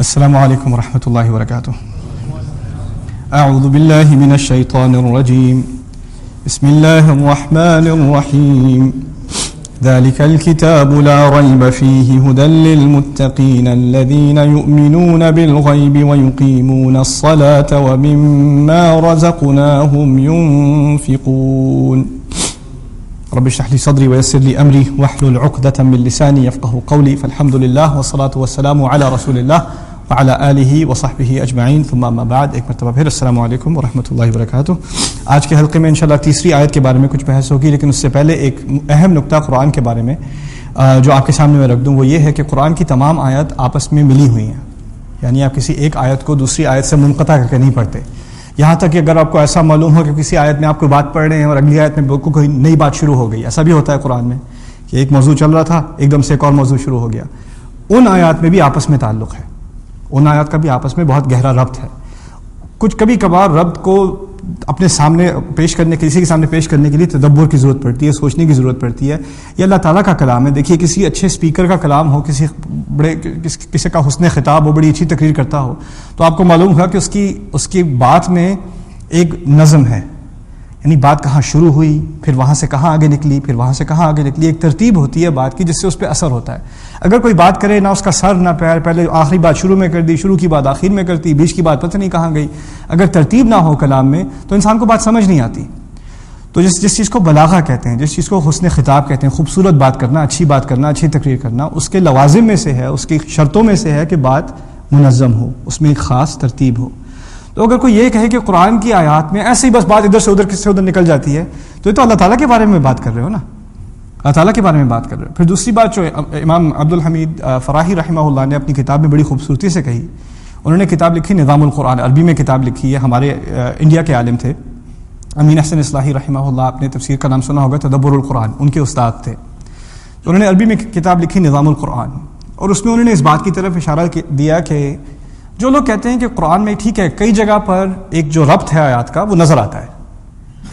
السلام علیکم ورحمۃ اللہ وبرکاتہ. اعوذ باللہ من الشیطان الرجیم. بسم اللہ الرحمن الرحیم. ذلك الكتاب لا ريب فيه هدى للمتقين الذين يؤمنون بالغيب ويقيمون الصلاة ومما رزقناهم ينفقون. رب اشرح لي صدري ويسر لي امري واحلل عقدة من لساني يفقهوا قولي. فالحمد لله والصلاة والسلام على رسول الله وعلى آلہ وصحبہ اجمعین. ثم اما بعد. ایک مرتبہ پھر السلام علیکم ورحمۃ اللہ وبرکاتہ. آج کے حلقے میں انشاءاللہ تیسری آیت کے بارے میں کچھ بحث ہوگی، لیکن اس سے پہلے ایک اہم نقطہ قرآن کے بارے میں جو آپ کے سامنے میں رکھ دوں، وہ یہ ہے کہ قرآن کی تمام آیات آپس میں ملی ہوئی ہیں. یعنی آپ کسی ایک آیت کو دوسری آیت سے منقطع کر کے نہیں پڑھتے. یہاں تک کہ اگر آپ کو ایسا معلوم ہو کہ کسی آیت میں آپ کوئی بات پڑھ رہے ہیں اور اگلی آیت میں بالکل کوئی نئی بات شروع ہو گئی، ایسا بھی ہوتا ہے قرآن میں کہ ایک موضوع چل رہا تھا، ایک دم سے ایک اور موضوع شروع ہو گیا. ان آیات میں بھی آپس میں تعلق ہے، ان آیات کا بھی آپس میں بہت گہرا ربط ہے. کچھ کبھی کبھار ربط کو اپنے سامنے پیش کرنے کے، کسی کے سامنے پیش کرنے کے لیے تدبر کی ضرورت پڑتی ہے، سوچنے کی ضرورت پڑتی ہے. یہ اللہ تعالیٰ کا کلام ہے. دیکھیے کسی اچھے اسپیکر کا کلام ہو، کسی کا حسن خطاب ہو، بڑی اچھی تقریر کرتا ہو، تو آپ کو معلوم ہوگا کہ اس کی بات میں ایک نظم ہے. یعنی بات کہاں شروع ہوئی، پھر وہاں سے کہاں آگے نکلی، پھر وہاں سے کہاں آگے نکلی. ایک ترتیب ہوتی ہے بات کی جس سے اس پہ اثر ہوتا ہے. اگر کوئی بات کرے نہ اس کا سر نہ پیر، پہلے آخری بات شروع میں کر دی، شروع کی بات آخر میں کرتی، بیچ کی بات پتہ نہیں کہاں گئی، اگر ترتیب نہ ہو کلام میں تو انسان کو بات سمجھ نہیں آتی. تو جس چیز کو بلاغہ کہتے ہیں، جس چیز کو حسن خطاب کہتے ہیں، خوبصورت بات کرنا، اچھی بات کرنا، اچھی تقریر کرنا، اس کے لوازم میں سے ہے، اس کی شرطوں میں سے ہے کہ بات منظم ہو، اس میں ایک خاص ترتیب ہو. تو اگر کوئی یہ کہے کہ قرآن کی آیات میں ایسے ہی بس بات ادھر سے ادھر نکل جاتی ہے، تو یہ تو اللہ تعالیٰ کے بارے میں بات کر رہے ہو نا، اللہ تعالیٰ کے بارے میں بات کر رہے ہو. پھر دوسری بات جو امام عبدالحمید فراحی رحمہ اللہ نے اپنی کتاب میں بڑی خوبصورتی سے کہی. انہوں نے کتاب لکھی نظام القرآن، عربی میں کتاب لکھی ہے. ہمارے انڈیا کے عالم تھے امین احسن اصلاحی رحمہ اللہ، آپ نے تفسیر کا نام سنا ہوگا، تدبر القرآن، ان کے استاد تھے. تو انہوں نے عربی میں کتاب لکھی نظام القرآن، اور اس میں انہوں نے اس بات کی طرف اشارہ دیا کہ جو لوگ کہتے ہیں کہ قرآن میں ٹھیک ہے کئی جگہ پر ایک جو ربط ہے آیات کا وہ نظر آتا ہے،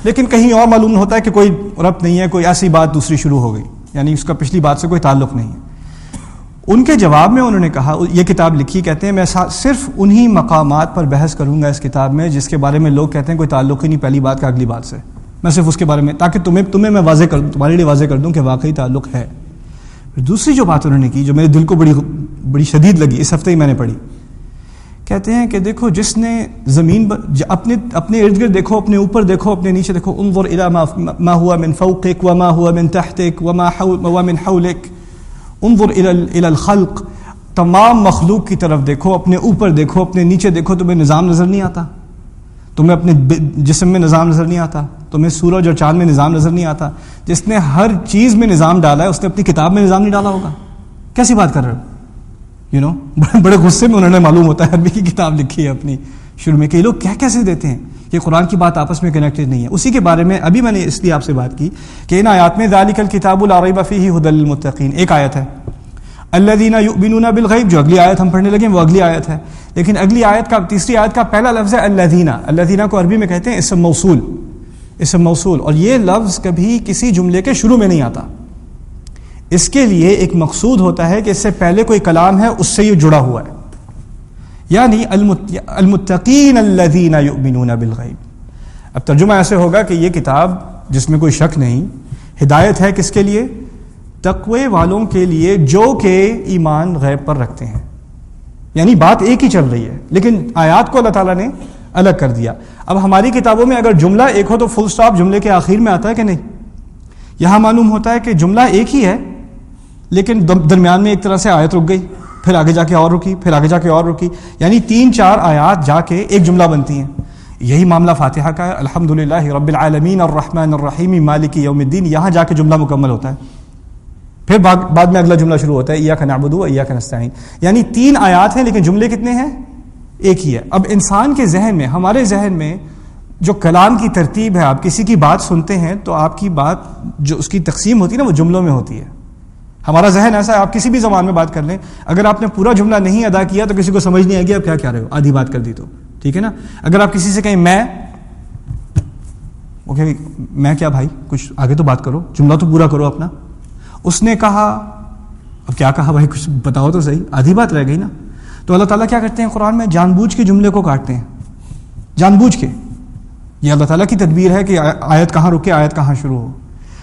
لیکن کہیں اور معلوم ہوتا ہے کہ کوئی ربط نہیں ہے، کوئی ایسی بات دوسری شروع ہو گئی، یعنی اس کا پچھلی بات سے کوئی تعلق نہیں ہے. ان کے جواب میں انہوں نے کہا، یہ کتاب لکھی، کہتے ہیں میں صرف انہی مقامات پر بحث کروں گا اس کتاب میں جس کے بارے میں لوگ کہتے ہیں کوئی تعلق ہی نہیں پہلی بات کا اگلی بات سے. میں صرف اس کے بارے میں، تاکہ تمہیں میں واضح کر دوں، تمہارے لیے واضح کر دوں کہ واقعی تعلق ہے. پھر دوسری جو بات انہوں نے کی جو میرے دل کو بڑی شدید لگی، اس ہفتے ہی میں نے پڑھی. کہتے ہیں کہ دیکھو جس نے زمین اپنے ارد گرد دیکھو، اپنے اوپر دیکھو، اپنے نیچے دیکھو، انظر الی ما هو من فوقک وما هو من تحتک وما من حولک، انظر الی الخلق، تمام مخلوق کی طرف دیکھو، اپنے اوپر دیکھو، اپنے نیچے دیکھو. تمہیں نظام نظر نہیں آتا؟ تمہیں اپنے جسم میں نظام نظر نہیں آتا؟ تمہیں سورج اور چاند میں نظام نظر نہیں آتا؟ جس نے ہر چیز میں نظام ڈالا ہے اس نے اپنی کتاب میں نظام نہیں ڈالا ہوگا؟ کیسی بات کر رہے ہو؟ بڑے غصے میں انہوں نے، معلوم ہوتا ہے عربی کی کتاب لکھی ہے اپنی شروع میں، کہ یہ لوگ کیا کیسے دیتے ہیں کہ قرآن کی بات آپس میں کنیکٹڈ نہیں ہے. اسی کے بارے میں ابھی میں نے اس لیے آپ سے بات کی کہ ان آیات میں ذالک الکتاب لا ریب فیہ ہدی للمتقین ایک آیت ہے، الذین یؤمنون بالغیب جو اگلی آیت ہم پڑھنے لگے وہ اگلی آیت ہے. لیکن اگلی آیت کا، تیسری آیت کا پہلا لفظ ہے الذین. الذین کو عربی میں کہتے ہیں اسم موصول، اسم موصول، اور یہ لفظ کبھی کسی جملے کے شروع میں نہیں آتا. اس کے لیے ایک مقصود ہوتا ہے کہ اس سے پہلے کوئی کلام ہے اس سے یہ جڑا ہوا ہے، یعنی المتقین الذین یؤمنون بالغیب. اب ترجمہ ایسے ہوگا کہ یہ کتاب جس میں کوئی شک نہیں، ہدایت ہے کس کے لیے؟ تقوی والوں کے لیے جو کہ ایمان غیب پر رکھتے ہیں. یعنی بات ایک ہی چل رہی ہے لیکن آیات کو اللہ تعالیٰ نے الگ کر دیا. اب ہماری کتابوں میں اگر جملہ ایک ہو تو فل سٹاپ جملے کے آخر میں آتا ہے کہ نہیں؟ یہاں معلوم ہوتا ہے کہ جملہ ایک ہی ہے لیکن درمیان میں ایک طرح سے آیت رک گئی، پھر آگے جا کے اور رکی، پھر آگے جا کے اور رکی، یعنی 3-4 آیات جا کے ایک جملہ بنتی ہیں. یہی معاملہ فاتحہ کا ہے، الحمدللہ رب العالمین الرحمن الرحیم مالک یوم الدین، یہاں جا کے جملہ مکمل ہوتا ہے. پھر بعد میں اگلا جملہ شروع ہوتا ہے ایاک نعبد و ایاک نستعین. یعنی 3 آیات ہیں لیکن جملے کتنے ہیں؟ ایک ہی ہے. اب انسان کے ذہن میں، ہمارے ذہن میں جو کلام کی ترتیب ہے، آپ کسی کی بات سنتے ہیں تو آپ کی بات جو اس کی تقسیم ہوتی ہے نا وہ جملوں میں ہوتی ہے. ہمارا ذہن ایسا ہے، آپ کسی بھی زبان میں بات کر لیں، اگر آپ نے پورا جملہ نہیں ادا کیا تو کسی کو سمجھ نہیں آئے گی آپ کیا کہہ رہے ہو، آدھی بات کر دی تو ٹھیک ہے نا. اگر آپ کسی سے کہیں میں کیا بھائی کچھ آگے تو بات کرو، جملہ تو پورا کرو اپنا. اس نے کہا، اب کیا کہا بھائی کچھ بتاؤ تو صحیح، آدھی بات رہ گئی نا. تو اللہ تعالیٰ کیا کرتے ہیں قرآن میں؟ جان بوجھ کے جملے کو کاٹتے ہیں، جان بوجھ کے. یہ اللہ تعالیٰ کی تدبیر ہے کہ آیت کہاں رکے، آیت کہاں شروع ہو.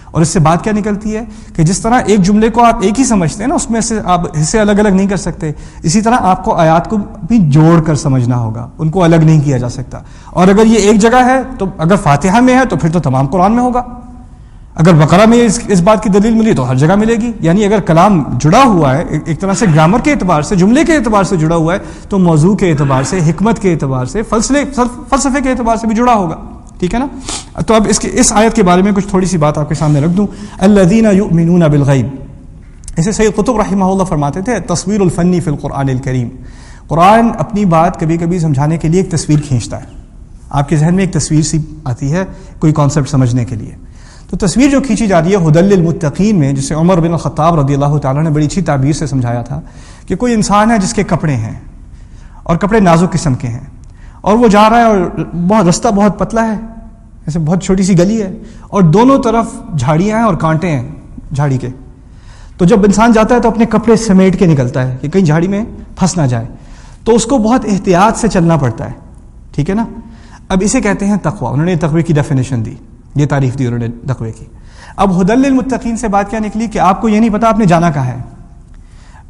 اور اس سے بات کیا نکلتی ہے کہ جس طرح ایک جملے کو آپ ایک ہی سمجھتے ہیں نا، اس میں سے آپ حصے الگ الگ نہیں کر سکتے، اسی طرح آپ کو آیات کو بھی جوڑ کر سمجھنا ہوگا، ان کو الگ نہیں کیا جا سکتا. اور اگر یہ ایک جگہ ہے تو اگر فاتحہ میں ہے تو پھر تو تمام قرآن میں ہوگا. اگر بقرہ میں اس بات کی دلیل ملی تو ہر جگہ ملے گی. یعنی اگر کلام جڑا ہوا ہے ایک طرح سے گرامر کے اعتبار سے، جملے کے اعتبار سے جڑا ہوا ہے، تو موضوع کے اعتبار سے، حکمت کے اعتبار سے، فلسفے کے اعتبار سے بھی جڑا ہوگا. ٹھیک ہے نا؟ تو اب اس آیت کے بارے میں کچھ تھوڑی سی بات آپ کے سامنے رکھ دوں. الذین یؤمنون بالغیب، اسے سید قطب رحمہ اللہ فرماتے تھے تصویر الفنی فی القرآن الکریم. قرآن اپنی بات کبھی کبھی سمجھانے کے لیے ایک تصویر کھینچتا ہے. آپ کے ذہن میں ایک تصویر سی آتی ہے کوئی کانسیپٹ سمجھنے کے لیے، تو تصویر جو کھینچی جا رہی ہے ہدی للمتقین میں، جسے عمر بن الخطاب رضی اللہ تعالیٰ نے بڑی اچھی تعبیر سے سمجھایا تھا کہ کوئی انسان ہے جس کے کپڑے ہیں اور کپڑے نازک قسم کے ہیں، اور وہ جا رہا ہے اور رستہ بہت پتلا ہے، ایسے بہت چھوٹی سی گلی ہے، اور دونوں طرف جھاڑیاں ہیں اور کانٹے ہیں جھاڑی کے. تو جب انسان جاتا ہے تو اپنے کپڑے سمیٹ کے نکلتا ہے کہ کہیں جھاڑی میں پھنس نہ جائے، تو اس کو بہت احتیاط سے چلنا پڑتا ہے. ٹھیک ہے نا؟ اب اسے کہتے ہیں تقویٰ. انہوں نے تقوی کی ڈیفینیشن دی، یہ تعریف دی انہوں نے تقوی کی. اب ہدی للمتقین سے بات کیا نکلی کہ آپ کو یہ نہیں پتا آپ نے جانا کہاں ہے.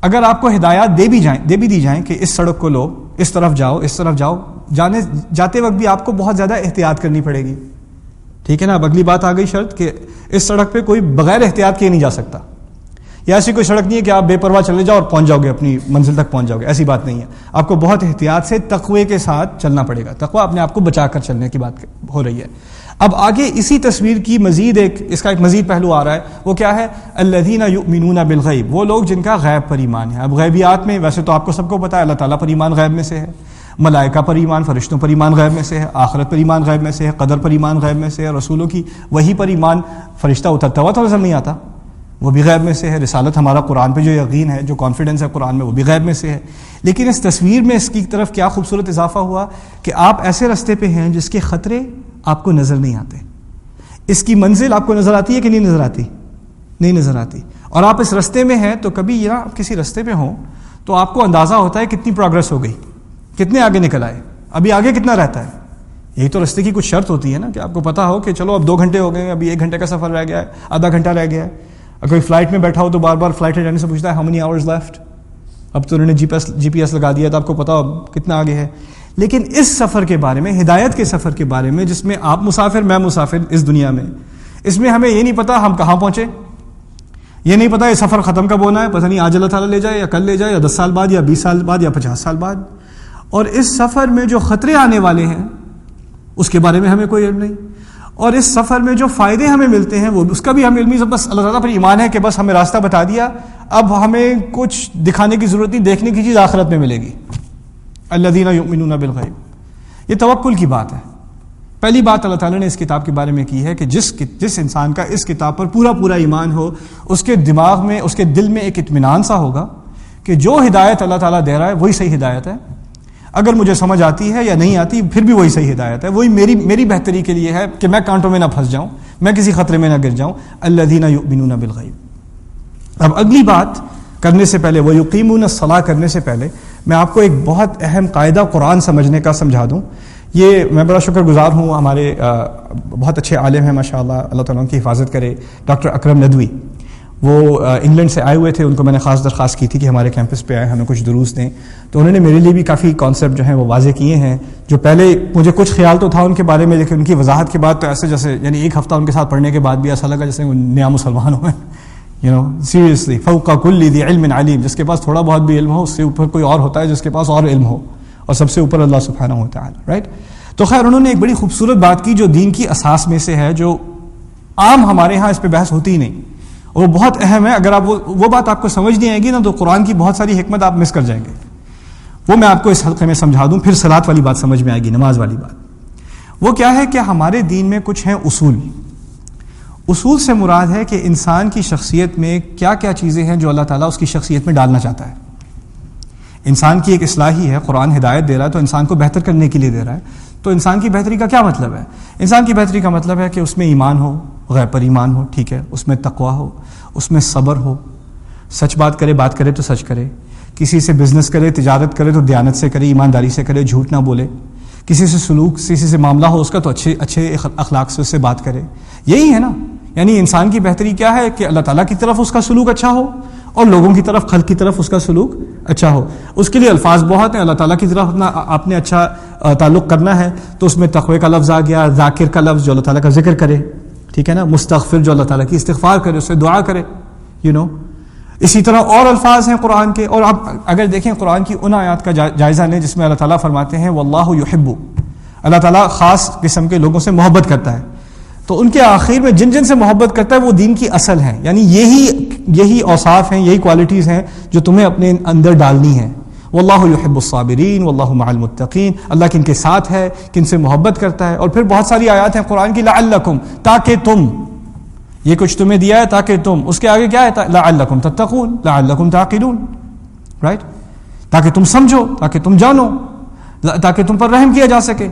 اگر آپ کو ہدایات دے بھی دی جائیں کہ اس سڑک کو لو، اس طرف جاؤ، اس طرف جاؤ، جاتے وقت بھی آپ کو بہت زیادہ احتیاط کرنی پڑے گی. ٹھیک ہے نا؟ اب اگلی بات آ گئی شرط کہ اس سڑک پہ کوئی بغیر احتیاط کے نہیں جا سکتا. یا ایسی کوئی سڑک نہیں ہے کہ آپ بے پرواہ چلے جاؤ اور پہنچ جاؤ گے، اپنی منزل تک پہنچ جاؤ گے، ایسی بات نہیں ہے. آپ کو بہت احتیاط سے تقوی کے ساتھ چلنا پڑے گا. تقوی اپنے آپ کو بچا کر چلنے کی بات ہو رہی ہے. اب آگے اسی تصویر کی اس کا ایک مزید پہلو آ رہا ہے. وہ کیا ہے؟ الذین یؤمنون بالغیب، وہ لوگ جن کا غیب پر ایمان ہے. اب غیبیات میں ویسے تو آپ کو سب کو پتا ہے اللہ تعالیٰ پر ایمان غیب میں سے ہے، ملائکہ پر ایمان، فرشتوں پر ایمان غیب میں سے ہے، آخرت پر ایمان غیب میں سے ہے، قدر پر ایمان غیب میں سے ہے، رسولوں کی وحی پر ایمان، فرشتہ اترتا ہوا تو نظر نہیں آتا، وہ بھی غیب میں سے ہے. رسالت، ہمارا قرآن پہ جو یقین ہے، جو کانفیڈنس ہے قرآن میں، وہ بھی غیب میں سے ہے. لیکن اس تصویر میں اس کی طرف کیا خوبصورت اضافہ ہوا کہ آپ ایسے رستے پہ ہیں جس کے خطرے آپ کو نظر نہیں آتے. اس کی منزل آپ کو نظر آتی ہے کہ نہیں نظر آتی؟ نہیں نظر آتی. اور آپ اس رستے میں ہیں تو کبھی یہ آپ کسی رستے پہ ہوں تو آپ کو اندازہ ہوتا ہے کتنی پروگرس ہو گئی، کتنے آگے نکل آئے، ابھی آگے کتنا رہتا ہے. یہی تو رستے کی کچھ شرط ہوتی ہے نا کہ آپ کو پتا ہو کہ چلو اب 2 گھنٹے ہو گئے، ابھی 1 گھنٹے کا سفر رہ گیا ہے، آدھا گھنٹہ رہ گیا ہے. اگر کوئی فلائٹ میں بیٹھا ہو تو بار بار فلائٹ اٹینڈنٹ سے پوچھتا ہے ہاؤ مینی آورز لیفٹ. اب تو انہوں نے جی پی ایس لگا دیا تو آپ کو پتا ہو اب کتنا آگے ہے. لیکن اس سفر کے بارے میں، ہدایت کے سفر کے بارے میں، جس میں آپ مسافر میں مسافر اس دنیا میں، اس میں ہمیں یہ نہیں پتا ہم کہاں پہنچے، یہ نہیں پتا یہ سفر ختم کب ہونا ہے، پتہ نہیں آج اللہ تعالیٰ لے جائے یا کل لے جائے یا 10 سال بعد یا 20 سال بعد یا 50 سال بعد. اور اس سفر میں جو خطرے آنے والے ہیں اس کے بارے میں ہمیں کوئی علم نہیں، اور اس سفر میں جو فائدے ہمیں ملتے ہیں وہ اس کا بھی ہمیں علم نہیں. بس اللہ تعالیٰ پر ایمان ہے کہ بس ہمیں راستہ بتا دیا، اب ہمیں کچھ دکھانے کی ضرورت نہیں، دیکھنے کی چیز آخرت میں ملے گی. الذین یؤمنون بالغیب، یہ توکل کی بات ہے. پہلی بات اللہ تعالیٰ نے اس کتاب کے بارے میں کی ہے کہ جس انسان کا اس کتاب پر پورا ایمان ہو، اس کے دماغ میں، اس کے دل میں ایک اطمینان سا ہوگا کہ جو ہدایت اللہ تعالیٰ دے رہا ہے وہی صحیح ہدایت ہے. اگر مجھے سمجھ آتی ہے یا نہیں آتی پھر بھی وہی صحیح ہدایت ہے، وہی میری بہتری کے لیے ہے کہ میں کانٹوں میں نہ پھنس جاؤں، میں کسی خطرے میں نہ گر جاؤں. الذین یؤمنون بالغیب. اب اگلی بات کرنے سے پہلے، وہ یقیمون الصلاۃ کرنے سے پہلے میں آپ کو ایک بہت اہم قاعدہ قرآن سمجھنے کا سمجھا دوں. یہ میں بڑا شکر گزار ہوں، ہمارے بہت اچھے عالم ہیں ماشاء اللہ، اللہ تعالیٰ ان کی حفاظت کرے، ڈاکٹر اکرم ندوی. وہ انگلینڈ سے آئے ہوئے تھے، ان کو میں نے خاص درخواست کی تھی کہ ہمارے کیمپس پہ آئے، ہمیں کچھ دروس دیں. تو انہوں نے میرے لیے بھی کافی کانسیپٹ جو ہیں وہ واضح کیے ہیں، جو پہلے مجھے کچھ خیال تو تھا ان کے بارے میں، لیکن ان کی وضاحت کے بعد تو ایسے جیسے یعنی ایک ہفتہ ان کے ساتھ پڑھنے کے بعد بھی ایسا لگا جیسے وہ نیا مسلمان ہوئے. سیریسلی فوق کل ذی علم علیم، جس کے پاس تھوڑا بہت بھی علم ہو اس سے اوپر کوئی اور ہوتا ہے جس کے پاس اور علم ہو، اور سب سے اوپر اللہ سبحانہ و تعالی، رائٹ. تو خیر انہوں نے ایک بڑی خوبصورت بات کی جو دین کی اساس میں سے ہے، جو عام ہمارے ہاں اس پہ بحث ہوتی ہی نہیں، اور وہ بہت اہم ہے. اگر آپ وہ بات آپ کو سمجھ نہیں آئے گی نا تو قرآن کی بہت ساری حکمت آپ مس کر جائیں گے. وہ میں آپ کو اس حلقے میں سمجھا دوں، پھر صلاۃ والی بات سمجھ میں آئے گی، نماز والی بات. وہ کیا ہے کہ ہمارے دین میں کچھ ہیں اصول. اصول سے مراد ہے کہ انسان کی شخصیت میں کیا کیا چیزیں ہیں جو اللہ تعالیٰ اس کی شخصیت میں ڈالنا چاہتا ہے. انسان کی ایک اصلاحی ہے، قرآن ہدایت دے رہا ہے تو انسان کو بہتر کرنے کے لیے دے رہا ہے. تو انسان کی بہتری کا کیا مطلب ہے؟ انسان کی بہتری کا مطلب ہے کہ اس میں ایمان ہو، غیب پر ایمان ہو، ٹھیک ہے، اس میں تقویٰ ہو، اس میں صبر ہو، سچ بات کرے تو سچ کرے، کسی سے بزنس کرے، تجارت کرے تو دیانت سے کرے، ایمانداری سے کرے، جھوٹ نہ بولے، کسی سے سلوک، کسی سے معاملہ ہو اس کا تو اچھے اخلاق سے اس سے بات کرے. یہی ہے نا، یعنی انسان کی بہتری کیا ہے کہ اللہ تعالیٰ کی طرف اس کا سلوک اچھا ہو اور لوگوں کی طرف، خلق کی طرف اس کا سلوک اچھا ہو. اس کے لیے الفاظ بہت ہیں. اللہ تعالیٰ کی طرف اپنا آپ نے اچھا تعلق کرنا ہے تو اس میں تقوی کا لفظ آ گیا، ذاکر کا لفظ جو اللہ تعالیٰ کا ذکر کرے، ٹھیک ہے نا، مستغفر جو اللہ تعالیٰ کی استغفار کرے، اس سے دعا کرے، اسی طرح اور الفاظ ہیں قرآن کے. اور آپ اگر دیکھیں قرآن کی ان آیات کا جائزہ لیں جس میں اللہ تعالیٰ فرماتے ہیں واللہ یحب، اللہ تعالیٰ خاص قسم کے لوگوں سے محبت کرتا ہے، تو ان کے آخر میں جن سے محبت کرتا ہے وہ دین کی اصل ہے. یعنی یہی اوصاف ہیں، یہی کوالٹیز ہیں جو تمہیں اپنے اندر ڈالنی ہیں. واللہ یحب الصابرین واللہ مع المتقین، اللہ کن کے ساتھ ہے، کن سے محبت کرتا ہے. اور پھر بہت ساری آیات ہیں قرآن کی، لعلکم، تاکہ تم، یہ کچھ تمہیں دیا ہے تاکہ تم، اس کے آگے کیا ہے، لعلکم تتقون، لعلکم تعقلون، رائٹ، تاکہ تم سمجھو، تاکہ تم جانو، تاکہ تم پر رحم کیا جا سکے.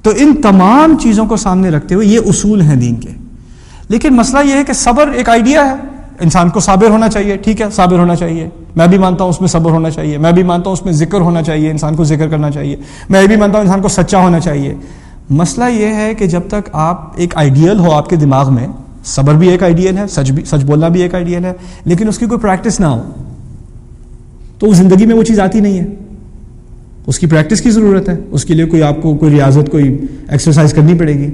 تو ان تمام چیزوں کو سامنے رکھتے ہوئے یہ اصول ہیں دین کے. لیکن مسئلہ یہ ہے کہ صبر ایک آئیڈیا ہے، انسان کو صابر ہونا چاہیے، ٹھیک ہے، صابر ہونا چاہیے، میں بھی مانتا ہوں اس میں صبر ہونا چاہیے، میں بھی مانتا ہوں اس میں ذکر ہونا چاہیے، انسان کو ذکر کرنا چاہیے، میں بھی مانتا ہوں انسان کو سچا ہونا چاہیے. مسئلہ یہ ہے کہ جب تک آپ ایک آئیڈیل ہو آپ کے دماغ میں، صبر بھی ایک آئیڈیل ہے، سچ بولنا بھی ایک آئیڈیل ہے، لیکن اس کی کوئی پریکٹس نہ ہو تو زندگی میں وہ چیز آتی نہیں ہے. اس کی پریکٹس کی ضرورت ہے، اس کے لیے آپ کو کوئی ریاضت، کوئی ایکسرسائز کرنی پڑے گی.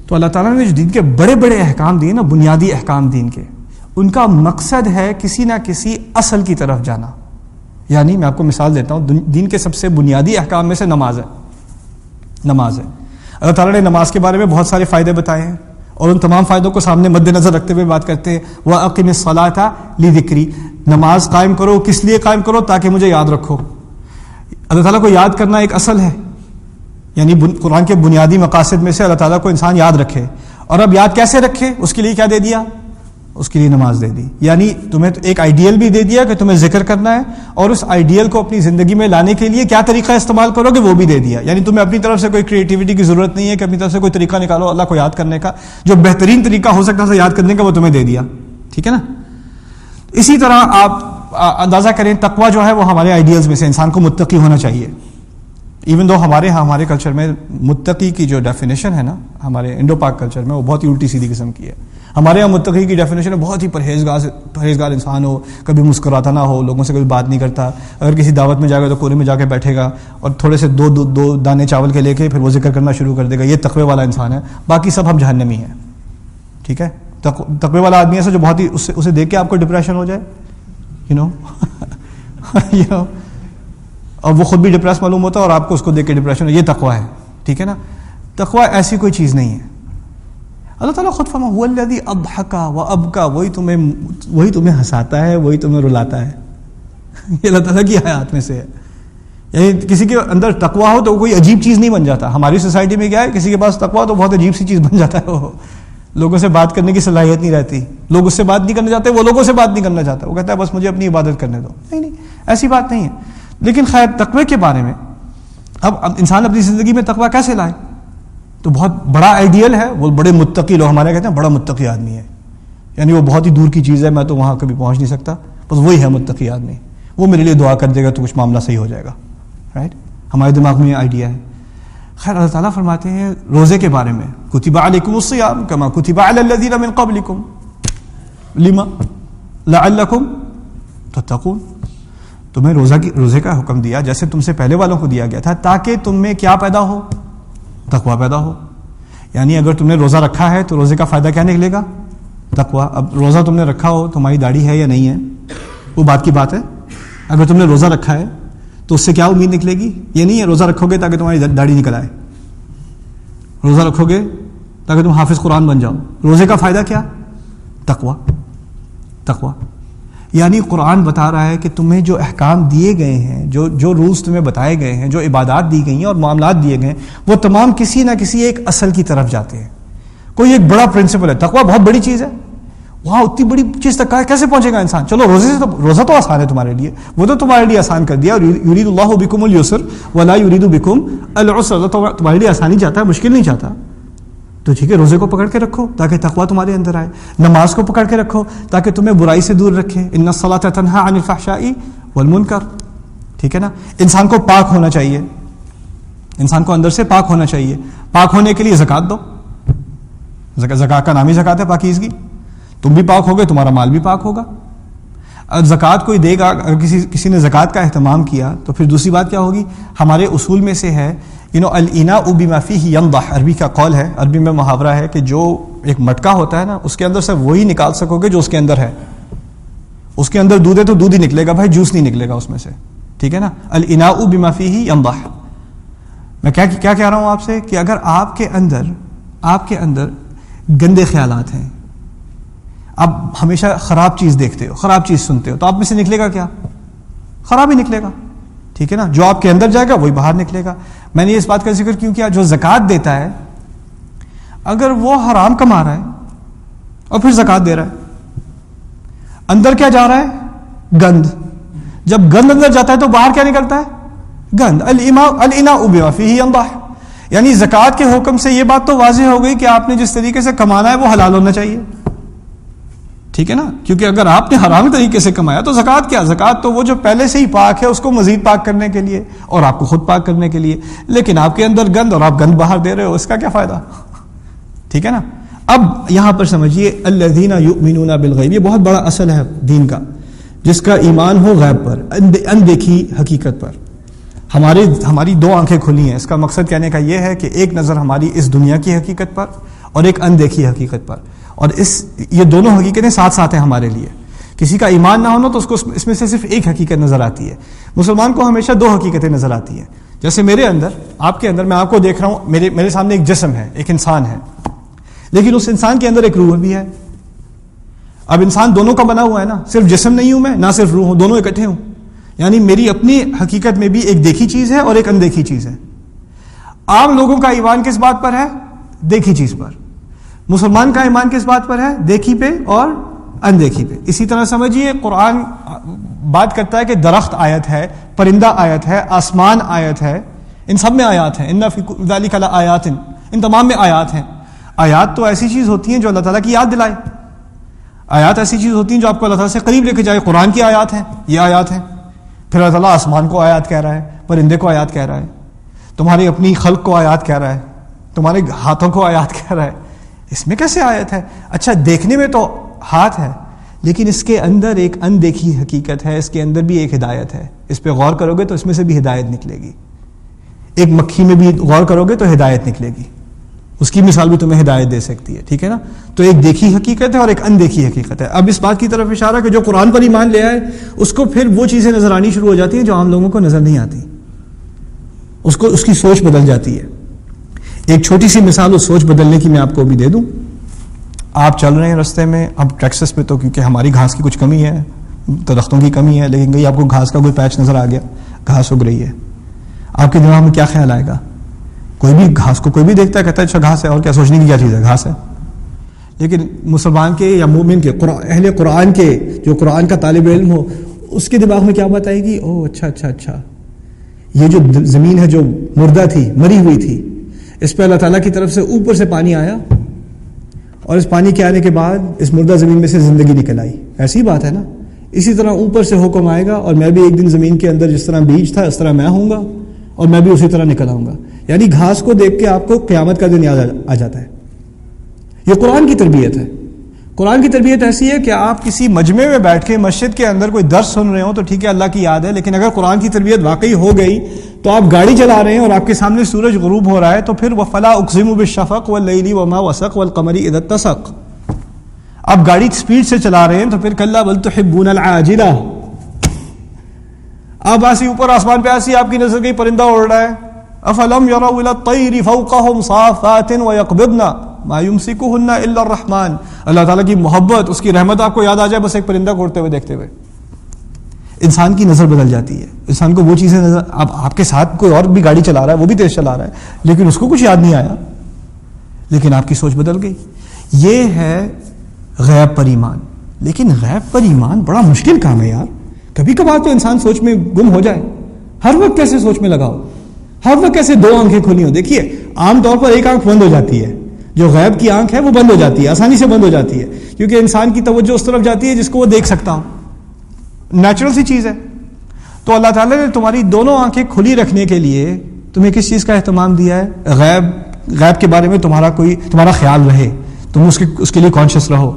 تو اللہ تعالیٰ نے جو دین کے بڑے بڑے احکام دیے نا، بنیادی احکام دین کے، ان کا مقصد ہے کسی نہ کسی اصل کی طرف جانا. یعنی میں آپ کو مثال دیتا ہوں، دین کے سب سے بنیادی احکام میں سے نماز ہے. اللہ تعالیٰ نے نماز کے بارے میں بہت سارے فائدے بتائے ہیں اور ان تمام فائدوں کو سامنے مد نظر رکھتے ہوئے بات کرتے ہیں. وَأَقِمِ الصَّلَاةَ لِذِكْرِي، نماز قائم کرو، کس لیے قائم کرو، تاکہ مجھے یاد رکھو. اللہ تعالیٰ کو یاد کرنا ایک اصل ہے، یعنی قرآن کے بنیادی مقاصد میں سے اللہ تعالیٰ کو انسان یاد رکھے. اور اب یاد کیسے رکھے، اس کے لیے کیا دے دیا، اس کے لیے نماز دے دی. یعنی تمہیں ایک آئیڈیل بھی دے دیا کہ تمہیں ذکر کرنا ہے، اور اس آئیڈیل کو اپنی زندگی میں لانے کے لیے کیا طریقہ استعمال کرو گے وہ بھی دے دیا. یعنی تمہیں اپنی طرف سے کوئی کریٹیوٹی کی ضرورت نہیں ہے کہ اپنی طرف سے کوئی طریقہ نکالو اللہ کو یاد کرنے کا. جو بہترین طریقہ ہو سکتا ہے یاد کرنے کا وہ تمہیں دے دیا، ٹھیک ہے نا. اسی طرح آپ اندازہ کریں، تقویٰ جو ہے وہ ہمارے آئیڈیلز میں سے، انسان کو متقی ہونا چاہیے. ایون دو ہمارے کلچر میں متقی کی جو ڈیفینیشن ہے نا، ہمارے انڈو پاک کلچر میں، وہ بہت ہی الٹی سیدھی قسم کی ہے. ہمارے یہاں متقی کی ڈیفینیشن بہت ہی پرہیزگار انسان ہو، کبھی مسکراتا نہ ہو، لوگوں سے کبھی بات نہیں کرتا، اگر کسی دعوت میں جائے گا تو کونے میں جا کے بیٹھے گا اور تھوڑے سے دو دانے چاول کے لے کے پھر وہ ذکر کرنا شروع کر دے گا. یہ تقوی والا انسان ہے. باقی سب ہم جہنمی ہیں، ٹھیک ہے. تقوی والا آدمی ایسا جو بہت ہی اسے دیکھ کے آپ کو ڈپریشن ہو جائے، اور وہ خود بھی ڈپریس معلوم ہوتا ہے اور آپ کو اس کو دیکھ کے ڈپریشن ہو، یہ تقویٰ ہے، ٹھیک ہے نا. تقویٰ ایسی کوئی چیز نہیں ہے. اللہ تعالیٰ خود فرماتا ہے هو الذی اضحک وابکی، وہی تمہیں ہنساتا ہے، وہی تمہیں رلاتا ہے. یہ اللہ تعالیٰ کی آیات میں سے ہے. یعنی کسی کے اندر تقویٰ ہو تو کوئی عجیب چیز نہیں بن جاتا. ہماری سوسائٹی میں کیا ہے، کسی کے پاس تقویٰ تو بہت عجیب سی چیز بن جاتا ہے. وہ لوگوں سے بات کرنے کی صلاحیت نہیں رہتی، لوگ اس سے بات نہیں کرنا چاہتے، وہ لوگوں سے بات نہیں کرنا چاہتا، وہ کہتا ہے بس مجھے اپنی عبادت کرنے دو. نہیں، ایسی بات نہیں ہے. لیکن خیر، تقوی کے بارے میں اب انسان اپنی زندگی میں تقوی کیسے لائے، تو بہت بڑا آئیڈیل ہے. وہ بڑے متقی لوگ ہمارے کہتے ہیں بڑا متقی آدمی ہے، یعنی وہ بہت ہی دور کی چیز ہے، میں تو وہاں کبھی پہنچ نہیں سکتا، بس وہی ہے متقی آدمی. وہ میرے لیے دعا کر دے گا تو کچھ معاملہ صحیح ہو جائے گا، رائٹ. ہمارے دماغ میں یہ آئیڈیا ہے. خیر، اللہ تعالیٰ فرماتے ہیں روزے کے بارے میں، کتب علیکم الصیام کما کتب علی الذین من قبلکم لما لعلکم تتقون. تمہیں روزے کا حکم دیا جیسے تم سے پہلے والوں کو دیا گیا تھا، تاکہ تم میں کیا پیدا ہو، تقویٰ پیدا ہو. یعنی اگر تم نے روزہ رکھا ہے تو روزے کا فائدہ کیا نکلے گا، تقویٰ. اب روزہ تم نے رکھا ہو، تمہاری داڑھی ہے یا نہیں ہے وہ بات کی بات ہے. اگر تم نے روزہ رکھا ہے تو اس سے کیا امید نکلے گی، یہ نہیں ہے روزہ رکھو گے تاکہ تمہاری داڑھی نکل آئے، روزہ رکھو گے تاکہ تم حافظ قرآن بن جاؤ. روزے کا فائدہ کیا، تقویٰ. یعنی قرآن بتا رہا ہے کہ تمہیں جو احکام دیے گئے ہیں، جو رولز تمہیں بتائے گئے ہیں، جو عبادات دی گئی ہیں اور معاملات دیے گئے ہیں، وہ تمام کسی نہ کسی ایک اصل کی طرف جاتے ہیں. کوئی ایک بڑا پرنسپل ہے. تقویٰ بہت بڑی چیز ہے. وہاں اتنی بڑی چیز تک کیسے پہنچے گا انسان. چلو روزہ تو آسان ہے تمہارے لیے، وہ تو تمہارے لیے آسان کر دیا. یرید اللہ بکم الیسر ولا یرید بکم العسر. تمہارے لیے آسانی چاہتا ہے، مشکل نہیں چاہتا. تو ٹھیک ہے، روزے کو پکڑ کے رکھو تاکہ تقویٰ تمہارے اندر آئے، نماز کو پکڑ کے رکھو تاکہ تمہیں برائی سے دور رکھے، ان الصلاۃ تنہی عن الفحشاء والمنکر، ٹھیک ہے نا. انسان کو پاک ہونا چاہیے، انسان کو اندر سے پاک ہونا چاہیے. پاک ہونے کے لیے زکوٰۃ دو، زکوٰۃ کا نام ہی زکوٰۃ ہے، پاکیزگی. تم بھی پاک ہوگے، تمہارا مال بھی پاک ہوگا. اب زکوٰۃ کوئی دے گا، اگر کسی نے زکوٰۃ کا اہتمام کیا تو پھر دوسری بات کیا ہوگی؟ ہمارے اصول میں سے ہے الاناء بما فیہ ینضح، عربی کا قول ہے، عربی میں محاورہ ہے کہ جو ایک مٹکا ہوتا ہے نا، اس کے اندر سے وہی نکال سکو گے جو اس کے اندر ہے. اس کے اندر دودھ ہے تو دودھ ہی نکلے گا بھائی، جوس نہیں نکلے گا اس میں سے، ٹھیک ہے نا. الاناء بما فیہ ینضح. میں کیا کہہ رہا ہوں آپ سے کہ اگر آپ کے اندر گندے خیالات ہیں، آپ ہمیشہ خراب چیز دیکھتے ہو، خراب چیز سنتے ہو، تو آپ میں سے نکلے گا کیا؟ خراب ہی نکلے گا، ٹھیک ہے نا. جو آپ کے اندر جائے گا وہی باہر نکلے گا. میں نے اس بات کا ذکر کیوں کیا؟ جو زکوٰۃ دیتا ہے اگر وہ حرام کما رہا ہے اور پھر زکوٰۃ دے رہا ہے، اندر کیا جا رہا ہے؟ گند. جب گند اندر جاتا ہے تو باہر کیا نکلتا ہے؟ گند. الاناء بما فیہ ینضح، یعنی زکوٰۃ کے حکم سے یہ بات تو واضح ہو گئی کہ آپ نے جس طریقے سے کمانا ہے وہ حلال ہونا چاہیے، ٹھیک ہے نا. کیونکہ اگر آپ نے حرام طریقے سے کمایا تو زکوٰۃ کیا؟ زکوٰۃ تو وہ جو پہلے سے ہی پاک ہے اس کو مزید پاک کرنے کے لیے اور آپ کو خود پاک کرنے کے لیے. لیکن آپ کے اندر گند اور آپ گند باہر دے رہے ہو، اس کا کیا فائدہ؟ ٹھیک ہے نا. اب یہاں پر سمجھیے الذین یؤمنون بالغیب، یہ بہت بڑا اصل ہے دین کا، جس کا ایمان ہو غیب پر، اندیکھی حقیقت پر. ہماری دو آنکھیں کھلی ہیں. اس کا مقصد کہنے کا یہ ہے کہ ایک نظر ہماری اس دنیا کی حقیقت پر اور ایک اندیکھی حقیقت پر، اور یہ دونوں حقیقتیں ساتھ ساتھ ہیں ہمارے لیے. کسی کا ایمان نہ ہونا تو اس کو اس میں سے صرف ایک حقیقت نظر آتی ہے. مسلمان کو ہمیشہ دو حقیقتیں نظر آتی ہیں. جیسے میرے اندر، آپ کے اندر، میں آپ کو دیکھ رہا ہوں، میرے سامنے ایک جسم ہے، ایک انسان ہے، لیکن اس انسان کے اندر ایک روح بھی ہے. اب انسان دونوں کا بنا ہوا ہے نا، صرف جسم نہیں ہوں میں، نہ صرف روح ہوں، دونوں اکٹھے ہوں. یعنی میری اپنی حقیقت میں بھی ایک دیکھی چیز ہے اور ایک اندیکھی چیز ہے. عام لوگوں کا ایمان کس بات پر ہے؟ دیکھی چیز پر. مسلمان کا ایمان کس بات پر ہے؟ دیکھی پہ اور اندیکھی پہ. اسی طرح سمجھیے قرآن بات کرتا ہے کہ درخت آیت ہے، پرندہ آیت ہے، آسمان آیت ہے، ان سب میں آیات ہیں. ان فی ذلک لآیات، ان تمام میں آیات ہیں. آیات تو ایسی چیز ہوتی ہیں جو اللہ تعالیٰ کی یاد دلائے. آیات ایسی چیز ہوتی ہیں جو آپ کو اللہ تعالیٰ سے قریب لے کے جائے. قرآن کی آیات ہیں، یہ آیات ہیں. پھر اللہ تعالیٰ آسمان کو آیات کہہ رہا ہے، پرندے کو آیات کہہ رہا ہے، تمہاری اپنی خلق کو آیات کہہ رہا ہے، تمہارے ہاتھوں کو آیات کہہ رہا ہے. اس میں کیسے آیت ہے؟ اچھا دیکھنے میں تو ہاتھ ہے، لیکن اس کے اندر ایک اندیکھی حقیقت ہے، اس کے اندر بھی ایک ہدایت ہے. اس پہ غور کرو گے تو اس میں سے بھی ہدایت نکلے گی. ایک مکھی میں بھی غور کرو گے تو ہدایت نکلے گی، اس کی مثال بھی تمہیں ہدایت دے سکتی ہے، ٹھیک ہے نا. تو ایک دیکھی حقیقت ہے اور ایک اندیکھی حقیقت ہے. اب اس بات کی طرف اشارہ کہ جو قرآن پر ایمان لے آئے اس کو پھر وہ چیزیں نظر آنی شروع ہو جاتی ہیں جو عام لوگوں کو نظر نہیں آتی. اس کی سوچ بدل جاتی ہے. ایک چھوٹی سی مثال اس سوچ بدلنے کی میں آپ کو بھی دے دوں. آپ چل رہے ہیں رستے میں، اب ٹیکسس میں تو کیونکہ ہماری گھاس کی کچھ کمی ہے، درختوں کی کمی ہے، لیکن کہیں آپ کو گھاس کا کوئی پیچ نظر آ گیا، گھاس اگ رہی ہے، آپ کے دماغ میں کیا خیال آئے گا؟ کوئی بھی گھاس کو کوئی بھی دیکھتا ہے کہتا ہے اچھا گھاس ہے، اور کیا سوچنے کی کیا چیز ہے، گھاس ہے. لیکن مسلمان کے یا مومن کے، اہل قرآن کے، جو قرآن کا طالب علم ہو، اس کے دماغ میں کیا بات آئے گی؟ اوہ اچھا یہ جو زمین ہے جو مردہ تھی، مری ہوئی تھی، اس پہ اللہ تعالیٰ کی طرف سے اوپر سے پانی آیا، اور اس پانی کے آنے کے بعد اس مردہ زمین میں سے زندگی نکل آئی. ایسی بات ہے نا. اسی طرح اوپر سے حکم آئے گا اور میں بھی ایک دن زمین کے اندر جس طرح بیج تھا اس طرح میں ہوں گا اور میں بھی اسی طرح نکل آؤں گا. یعنی گھاس کو دیکھ کے آپ کو قیامت کا دن یاد آ جاتا ہے. یہ قرآن کی تربیت ہے. قرآن کی تربیت ایسی ہے کہ آپ کسی مجمع میں بیٹھ کے مسجد کے اندر کوئی درس سن رہے ہوں تو ٹھیک ہے اللہ کی یاد ہے، لیکن اگر قرآن کی تربیت واقعی ہو گئی تو آپ گاڑی چلا رہے ہیں اور آپ کے سامنے سورج غروب ہو رہا ہے تو پھر وَفَلَا أُقْسِمُ بِالشَّفَقِ وَاللَّيْلِ وَمَا وَسَقَ وَالْقَمَرِ إِذَا اتَّسَقَ. آپ گاڑی سپیڈ سے چلا رہے ہیں تو پھر کَلَّا بَلْ تُحِبُّونَ الْعَاجِلَةَ. آپ ایسی اوپر آسمان پہ ایسی آپ کی نظر گئی پرندہ اڑ رہا ہے. أَفَلَمْ يَرَوْا إِلَى الطَّيْرِ فَوْقَهُمْ صَافَاتٍ وَيَقْبِضْنَ مَا يُمْسِكُهُنَّ إِلَّا الرَّحْمَنُ. اللہ تعالیٰ کی محبت، اس کی رحمت آپ کو یاد آ جائے بس ایک پرندہ کو اڑتے ہوئے دیکھتے ہوئے. انسان کی نظر بدل جاتی ہے. انسان کو وہ چیزیں نظر، اب آپ کے ساتھ کوئی اور بھی گاڑی چلا رہا ہے، وہ بھی تیز چلا رہا ہے، لیکن اس کو کچھ یاد نہیں آیا، لیکن آپ کی سوچ بدل گئی. یہ ہے غیب پر ایمان. لیکن غیب پر ایمان بڑا مشکل کام ہے یار. کبھی کبھار تو انسان سوچ میں گم ہو جائے. ہر وقت کیسے سوچ میں لگاؤ، ہر وقت کیسے دو آنکھیں کھلی ہوں. دیکھیے عام طور پر ایک آنکھ بند ہو جاتی ہے، جو غیب کی آنکھ ہے وہ بند ہو جاتی ہے، آسانی سے بند ہو جاتی ہے، کیونکہ انسان کی توجہ اس طرف جاتی ہے جس کو وہ دیکھ سکتا ہو، نیچرل سی چیز ہے. تو اللہ تعالیٰ نے تمہاری دونوں آنکھیں کھلی رکھنے کے لیے تمہیں کس چیز کا اہتمام دیا ہے؟ غیب کے بارے میں تمہارا خیال رہے، تم اس کے لیے کانشیس رہو.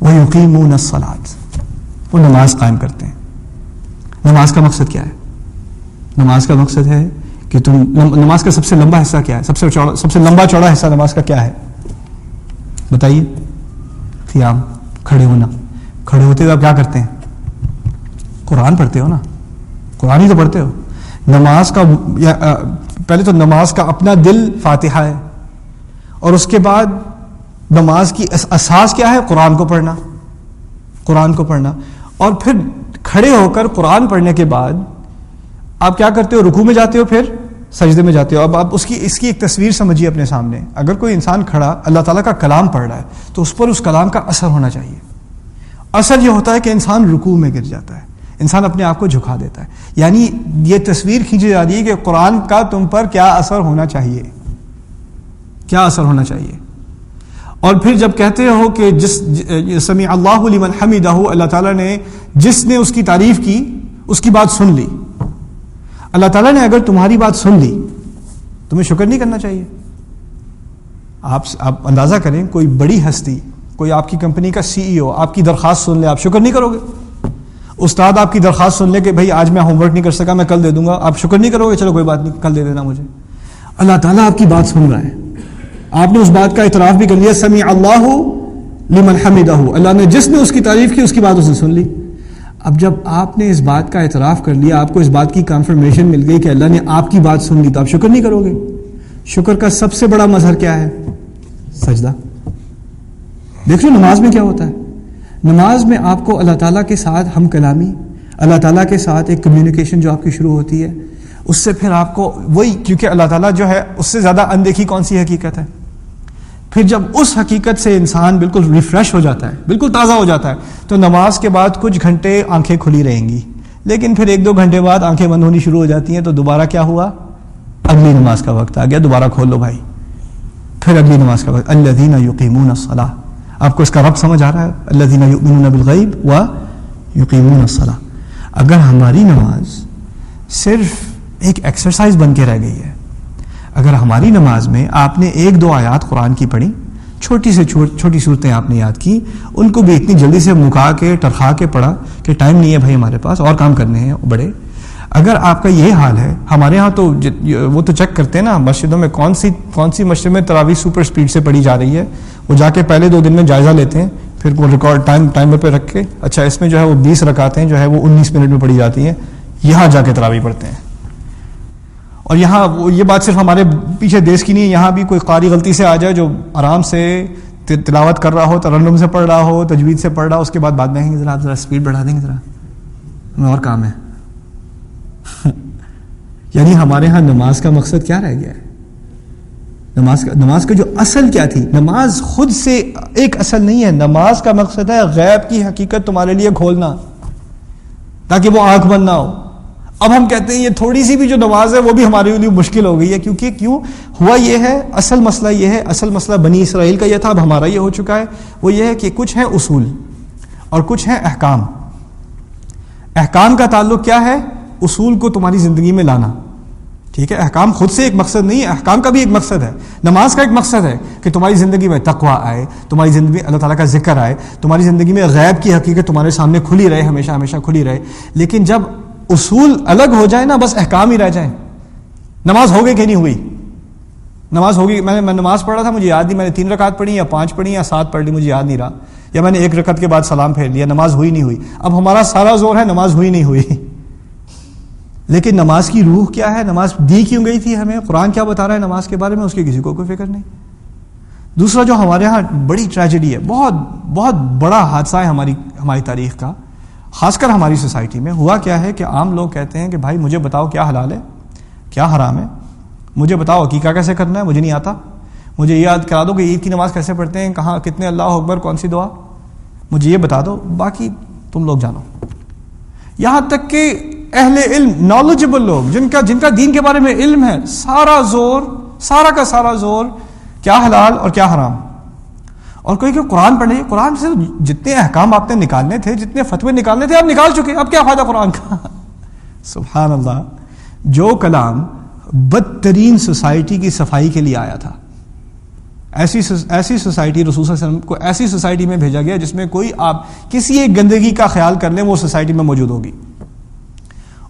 وَيُقِيمُونَ الصَّلَاةَ، وہ نماز قائم کرتے ہیں. نماز کا مقصد کیا ہے؟ نماز کا مقصد ہے کہ نماز کا سب سے لمبا حصہ کیا ہے؟ سب سے لمبا چوڑا حصہ نماز کا کیا ہے بتائیے؟ قیام، کھڑے ہونا. کھڑے ہوتے ہوئے آپ کیا کرتے ہیں؟ قرآن پڑھتے ہو نا، قرآن ہی تو پڑھتے ہو. نماز کا پہلے تو نماز کا اپنا دل فاتحہ ہے، اور اس کے بعد نماز کی اساس کیا ہے؟ قرآن کو پڑھنا، قرآن کو پڑھنا. اور پھر کھڑے ہو کر قرآن پڑھنے کے بعد آپ کیا کرتے ہو؟ رکوع میں جاتے ہو، پھر سجدے میں جاتے ہو. اب آپ اس کی ایک تصویر سمجھیے اپنے سامنے. اگر کوئی انسان کھڑا اللہ تعالیٰ کا کلام پڑھ رہا ہے تو اس پر اس کلام کا اثر ہونا چاہیے. اثر یہ ہوتا ہے کہ انسان رکوع میں گر جاتا ہے، انسان اپنے آپ کو جھکا دیتا ہے. یعنی یہ تصویر کھینچی جا رہی ہے کہ قرآن کا تم پر کیا اثر ہونا چاہیے، کیا اثر ہونا چاہیے. اور پھر جب کہتے ہو کہ سمیع اللہ لمن حمدہ، اللہ تعالیٰ نے جس نے اس کی تعریف کی اس کی بات سن لی. اللہ تعالیٰ نے اگر تمہاری بات سن لی تمہیں شکر نہیں کرنا چاہیے؟ آپ اندازہ کریں، کوئی بڑی ہستی، کوئی آپ کی کمپنی کا CEO آپ کی درخواست سن لے، آپ شکر نہیں کرو گے؟ استاد آپ کی درخواست سن لے کہ بھائی آج میں ہوم ورک نہیں کر سکا، میں کل دے دوں گا، آپ شکر نہیں کرو گے؟ چلو کوئی بات نہیں، کل دے دینا مجھے. اللہ تعالیٰ آپ کی بات سن رہا ہے، آپ نے اس بات کا اعتراف بھی کر لیا، سمیع اللہ لمن حمدہ، اللہ نے جس نے اس کی تعریف کی اس کی بات اس نے سن لی. اب جب آپ نے اس بات کا اعتراف کر لیا، آپ کو اس بات کی کنفرمیشن مل گئی کہ اللہ نے آپ کی بات سن لی، تو آپ شکر نہیں کرو گے؟ شکر کا سب سے بڑا مظہر کیا ہے؟ سجدہ. دیکھ لو نماز میں کیا ہوتا ہے. نماز میں آپ کو اللہ تعالیٰ کے ساتھ ہم کلامی، اللہ تعالیٰ کے ساتھ ایک کمیونیکیشن جو آپ کی شروع ہوتی ہے، اس سے پھر آپ کو وہی، کیونکہ اللہ تعالیٰ جو ہے اس سے زیادہ اندیکھی کون سی حقیقت ہے. پھر جب اس حقیقت سے انسان بالکل ریفریش ہو جاتا ہے، بالکل تازہ ہو جاتا ہے، تو نماز کے بعد کچھ گھنٹے آنکھیں کھلی رہیں گی، لیکن پھر 1-2 گھنٹے بعد آنکھیں بند ہونی شروع ہو جاتی ہیں. تو دوبارہ کیا ہوا؟ اگلی نماز کا وقت آ گیا، دوبارہ کھول لو بھائی، پھر اگلی نماز کا وقت. الذین یقیمون الصلاۃ، آپ کو اس کا رب سمجھ آ رہا ہے؟ الذین یؤمنون بالغیب ویقیمون الصلاۃ. اگر ہماری نماز صرف ایک ایکسرسائز بن کے رہ گئی ہے، اگر ہماری نماز میں آپ نے 1-2 آیات قرآن کی پڑھی، چھوٹی سے چھوٹی صورتیں آپ نے یاد کی، ان کو بھی اتنی جلدی سے مکا کے ٹرخا کے پڑھا کہ ٹائم نہیں ہے بھائی ہمارے پاس، اور کام کرنے ہیں بڑے. اگر آپ کا یہ حال ہے، ہمارے ہاں تو وہ تو چیک کرتے ہیں نا مسجدوں میں کون سی مسجد میں تراویح سپر سپیڈ سے پڑھی جا رہی ہے، وہ جا کے پہلے 2 دن میں جائزہ لیتے ہیں، پھر وہ ریکارڈ ٹائمر پہ رکھ کے اچھا اس میں جو ہے وہ 20 رکعتیں جو ہے وہ 19 منٹ میں پڑھی جاتی ہیں، یہاں جا کے تراویح پڑھتے ہیں. اور یہاں یہ بات صرف ہمارے پیچھے دیش کی نہیں ہے، یہاں بھی کوئی قاری غلطی سے آ جائے جو آرام سے تلاوت کر رہا ہو، ترنم سے پڑھ رہا ہو، تجوید سے پڑھ رہا ہو، اس کے بعد میں کہیں گے ذرا اسپیڈ بڑھا دیں گے، ذرا ہمیں اور کام ہے. یعنی ہمارے ہاں نماز کا مقصد کیا رہ گیا ہے؟ نماز کا جو اصل کیا تھی؟ نماز خود سے ایک اصل نہیں ہے، نماز کا مقصد ہے غیب کی حقیقت تمہارے لیے کھولنا تاکہ وہ آنکھ بند نہ ہو. اب ہم کہتے ہیں یہ تھوڑی سی بھی جو نماز ہے وہ بھی ہمارے لیے مشکل ہو گئی ہے، کیونکہ کیوں ہوا یہ ہے، اصل مسئلہ یہ ہے، اصل مسئلہ بنی اسرائیل کا یہ تھا، اب ہمارا یہ ہو چکا ہے. وہ یہ ہے کہ کچھ ہیں اصول اور کچھ ہیں احکام. احکام کا تعلق کیا ہے؟ اصول کو تمہاری زندگی میں لانا. ٹھیک ہے، احکام خود سے ایک مقصد نہیں ہے، احکام کا بھی ایک مقصد ہے. نماز کا ایک مقصد ہے کہ تمہاری زندگی میں تقویٰ آئے، تمہاری زندگی میں اللہ تعالیٰ کا ذکر آئے، تمہاری زندگی میں غیب کی حقیقت تمہارے سامنے کھلی رہے، ہمیشہ ہمیشہ کھلی رہے. لیکن جب اصول الگ ہو جائے نا، بس احکام ہی رہ جائیں. نماز ہو گئی کہ نہیں ہوئی؟ نماز ہوگی. میں نماز پڑھا تھا، مجھے یاد نہیں میں نے 3 رکعت پڑھی یا 5 پڑھی یا 7 پڑھ لی، مجھے یاد نہیں رہا، یا میں نے 1 رکعت کے بعد سلام پھیر لیا، نماز ہوئی نہیں ہوئی. اب ہمارا سارا زور ہے نماز ہوئی نہیں ہوئی. لیکن نماز کی روح کیا ہے؟ نماز دی کیوں گئی تھی ہمیں؟ قرآن کیا بتا رہا ہے نماز کے بارے میں؟ اس کی کسی کو کوئی فکر نہیں. دوسرا جو ہمارے ہاں بڑی ٹریجڈی ہے، بہت بہت بڑا حادثہ ہے ہماری تاریخ کا، خاص کر ہماری سوسائٹی میں. ہوا کیا ہے کہ عام لوگ کہتے ہیں کہ بھائی مجھے بتاؤ کیا حلال ہے کیا حرام ہے، مجھے بتاؤ عقیقہ کیسے کرنا ہے، مجھے نہیں آتا. مجھے یہ یاد کرا دو کہ عید کی نماز کیسے پڑھتے ہیں، کہاں کتنے اللہ اکبر، کون سی دعا، مجھے یہ بتا دو، باقی تم لوگ جانو. یہاں تک کہ اہل علم، نالجبل لوگ جن کا دین کے بارے میں علم ہے، سارا کا سارا زور کیا حلال اور کیا حرام. اور کوئی کہ قرآن پڑھنے، قرآن سے جتنے احکام آپ نے نکالنے تھے، جتنے فتوے نکالنے تھے آپ نکال چکے، اب کیا فائدہ قرآن کا. سبحان اللہ. جو کلام بدترین سوسائٹی کی صفائی کے لیے آیا تھا، ایسی سوسائٹی، رسول صلی اللہ علیہ وسلم کو ایسی سوسائٹی میں بھیجا گیا جس میں کوئی آپ کسی ایک گندگی کا خیال کر لیں وہ سوسائٹی میں موجود ہوگی.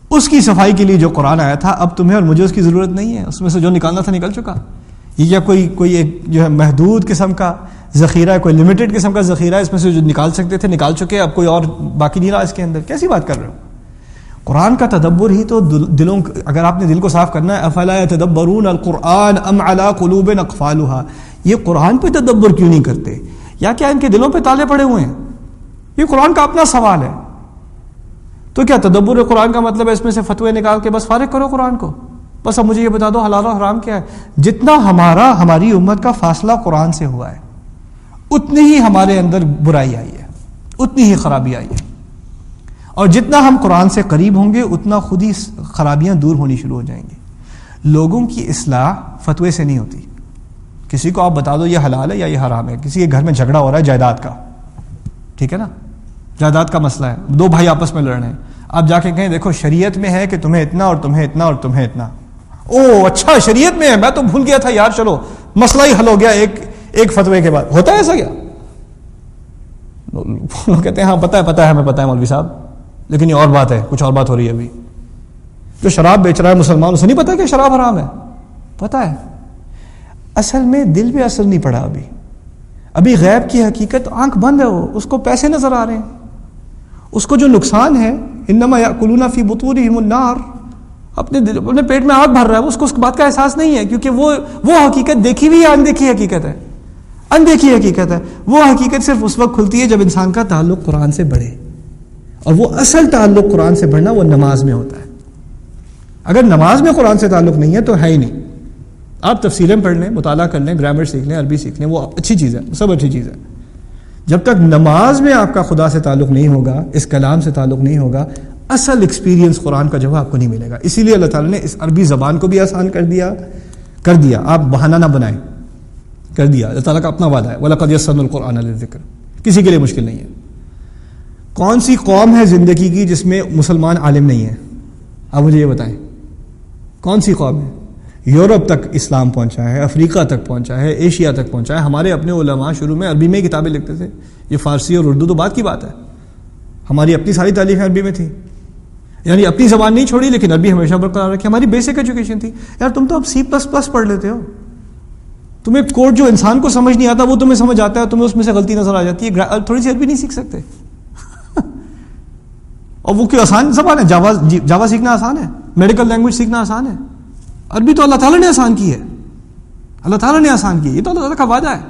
اس کی صفائی کے لیے جو قرآن آیا تھا، اب تمہیں اور مجھے اس کی ضرورت نہیں ہے. اس میں سے جو نکالنا تھا نکل چکا. یا کوئی ایک جو ہے محدود قسم کا ذخیرہ ہے، کوئی لمیٹڈ قسم کا ذخیرہ ہے، اس میں سے جو نکال سکتے تھے نکال چکے، اب کوئی اور باقی نہیں رہا اس کے اندر. کیسی بات کر رہے ہو؟ قرآن کا تدبر ہی تو دلوں، اگر آپ نے دل کو صاف کرنا ہے، افلا یتدبرون القرآن ام علی قلوب اقفالها، یہ قرآن پہ تدبر کیوں نہیں کرتے؟ یا کیا ان کے دلوں پہ تالے پڑے ہوئے ہیں؟ یہ قرآن کا اپنا سوال ہے. تو کیا تدبر قرآن کا مطلب ہے اس میں سے فتوے نکال کے بس فارغ کرو قرآن کو؟ بس اب مجھے یہ بتا دو حلال و حرام کیا ہے. جتنا ہماری امت کا فاصلہ قرآن سے ہوا ہے، اتنی ہی ہمارے اندر برائی آئی ہے، اتنی ہی خرابی آئی ہے. اور جتنا ہم قرآن سے قریب ہوں گے اتنا خود ہی خرابیاں دور ہونی شروع ہو جائیں گی. لوگوں کی اصلاح فتوے سے نہیں ہوتی. کسی کو آپ بتا دو یہ حلال ہے یا یہ حرام ہے. کسی کے گھر میں جھگڑا ہو رہا ہے جائیداد کا، ٹھیک ہے نا، جائیداد کا مسئلہ ہے، دو بھائی آپس میں لڑ رہے ہیں، آپ جا کے کہیں دیکھو شریعت میں ہے کہ تمہیں اتنا اور تمہیں اتنا اور تمہیں اتنا. او اچھا شریعت میں ہے، میں تو بھول گیا تھا یار، چلو مسئلہ ہی حل ہو گیا ایک فتوے کے بعد. ہوتا ہے ایسا کیا؟ لوگ کہتے ہیں ہاں پتہ ہے ہمیں پتہ ہے مولوی صاحب، لیکن یہ اور بات ہے، کچھ اور بات ہو رہی ہے. ابھی جو شراب بیچ رہا ہے مسلمان، اسے نہیں پتا کہ شراب حرام ہے؟ پتہ ہے. اصل میں دل پہ اثر نہیں پڑا. ابھی غیب کی حقیقت آنکھ بند ہے، اس کو پیسے نظر آ رہے ہیں. اس کو جو نقصان ہے، انما یاکلون فی بطونہم النار، اپنے پیٹ میں آگ بھر رہا ہے، اس کو اس بات کا احساس نہیں ہے، کیونکہ وہ حقیقت دیکھی ہوئی ہے، اندیکھی حقیقت ہے، اندیکھی حقیقت ہے. وہ حقیقت صرف اس وقت کھلتی ہے جب انسان کا تعلق قرآن سے بڑھے. اور وہ اصل تعلق قرآن سے بڑھنا وہ نماز میں ہوتا ہے. اگر نماز میں قرآن سے تعلق نہیں ہے تو ہے ہی نہیں. آپ تفسیریں پڑھ لیں، مطالعہ کر لیں، گرامر سیکھ لیں، عربی سیکھ لیں، وہ اچھی چیز ہے، سب اچھی چیز ہے. جب تک نماز میں آپ کا خدا سے تعلق نہیں ہوگا، اس کلام سے تعلق نہیں ہوگا، اصل ایکسپیرینس قرآن کا جو ہے آپ کو نہیں ملے گا. اسی لیے اللہ تعالیٰ نے اس عربی زبان کو بھی آسان کر دیا. آپ بہانہ نہ بنائیں، کر دیا. اللہ تعالیٰ کا اپنا وعدہ ہے، وَلَقَدْ يَسَّرْنَا الْقُرْآنَ لِلذِّكْرِ. کسی کے لیے مشکل نہیں ہے. کون سی قوم ہے زندگی کی جس میں مسلمان عالم نہیں ہے؟ آپ مجھے یہ بتائیں، کون سی قوم ہے؟ یورپ تک اسلام پہنچا ہے، افریقہ تک پہنچا ہے، ایشیا تک پہنچا ہے. ہمارے اپنے علماء شروع میں عربی میں ہی کتابیں لکھتے تھے. یہ فارسی اور اردو تو بات کی بات ہے، ہماری اپنی ساری تعلیمیں عربی میں تھی. یعنی اپنی زبان نہیں چھوڑی لیکن عربی ہمیشہ برقرار رکھی. ہماری بیسک ایجوکیشن تھی. یار تم تو اب C++ پڑھ لیتے ہو، تمہیں کوڈ جو انسان کو سمجھ نہیں آتا وہ تمہیں سمجھ آتا ہے، تمہیں اس میں سے غلطی نظر آ جاتی ہے. تھوڑی سی عربی نہیں سیکھ سکتے؟ اور وہ کیوں آسان زبان ہے؟ جاوا سیکھنا آسان ہے، میڈیکل لینگویج سیکھنا آسان ہے. عربی تو اللہ تعالیٰ نے آسان کی ہے، اللہ تعالیٰ نے آسان کی ہے. یہ تو اللہ تعالیٰ کا وعدہ ہے.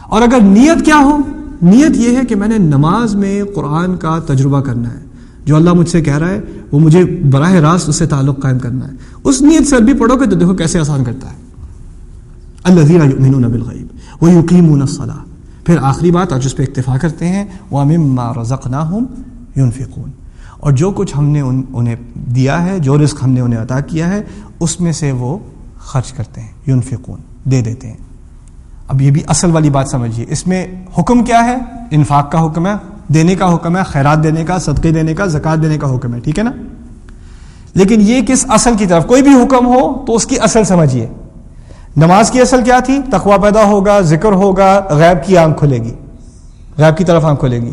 اور اگر نیت کیا ہو؟ نیت یہ ہے کہ میں نے نماز میں قرآن کا تجربہ کرنا ہے، جو اللہ مجھ سے کہہ رہا ہے وہ مجھے براہ راست اس سے تعلق قائم کرنا ہے. اس نیت سے عربی پڑھو گے تو دیکھو کیسے آسان کرتا ہے. الذین یؤمنون بالغیب ویقیمون الصلاۃ. پھر آخری بات آج اس پہ اکتفا کرتے ہیں، ومما رزقناہم ینفقون. اور جو کچھ ہم نے انہیں دیا ہے، جو رزق ہم نے انہیں عطا کیا ہے، اس میں سے وہ خرچ کرتے ہیں. ینفقون، دے دیتے ہیں. اب یہ بھی اصل والی بات سمجھیے. اس میں حکم کیا ہے؟ انفاق کا حکم ہے، دینے کا حکم ہے، خیرات دینے کا، صدقے دینے کا، زکوٰۃ دینے کا حکم ہے، ٹھیک ہے نا. لیکن یہ کس اصل کی طرف؟ کوئی بھی حکم ہو تو اس کی اصل سمجھیے. نماز کی اصل کیا تھی؟ تقویٰ پیدا ہوگا، ذکر ہوگا، غیب کی آنکھ کھلے گی، غیب کی طرف آنکھ کھلے گی.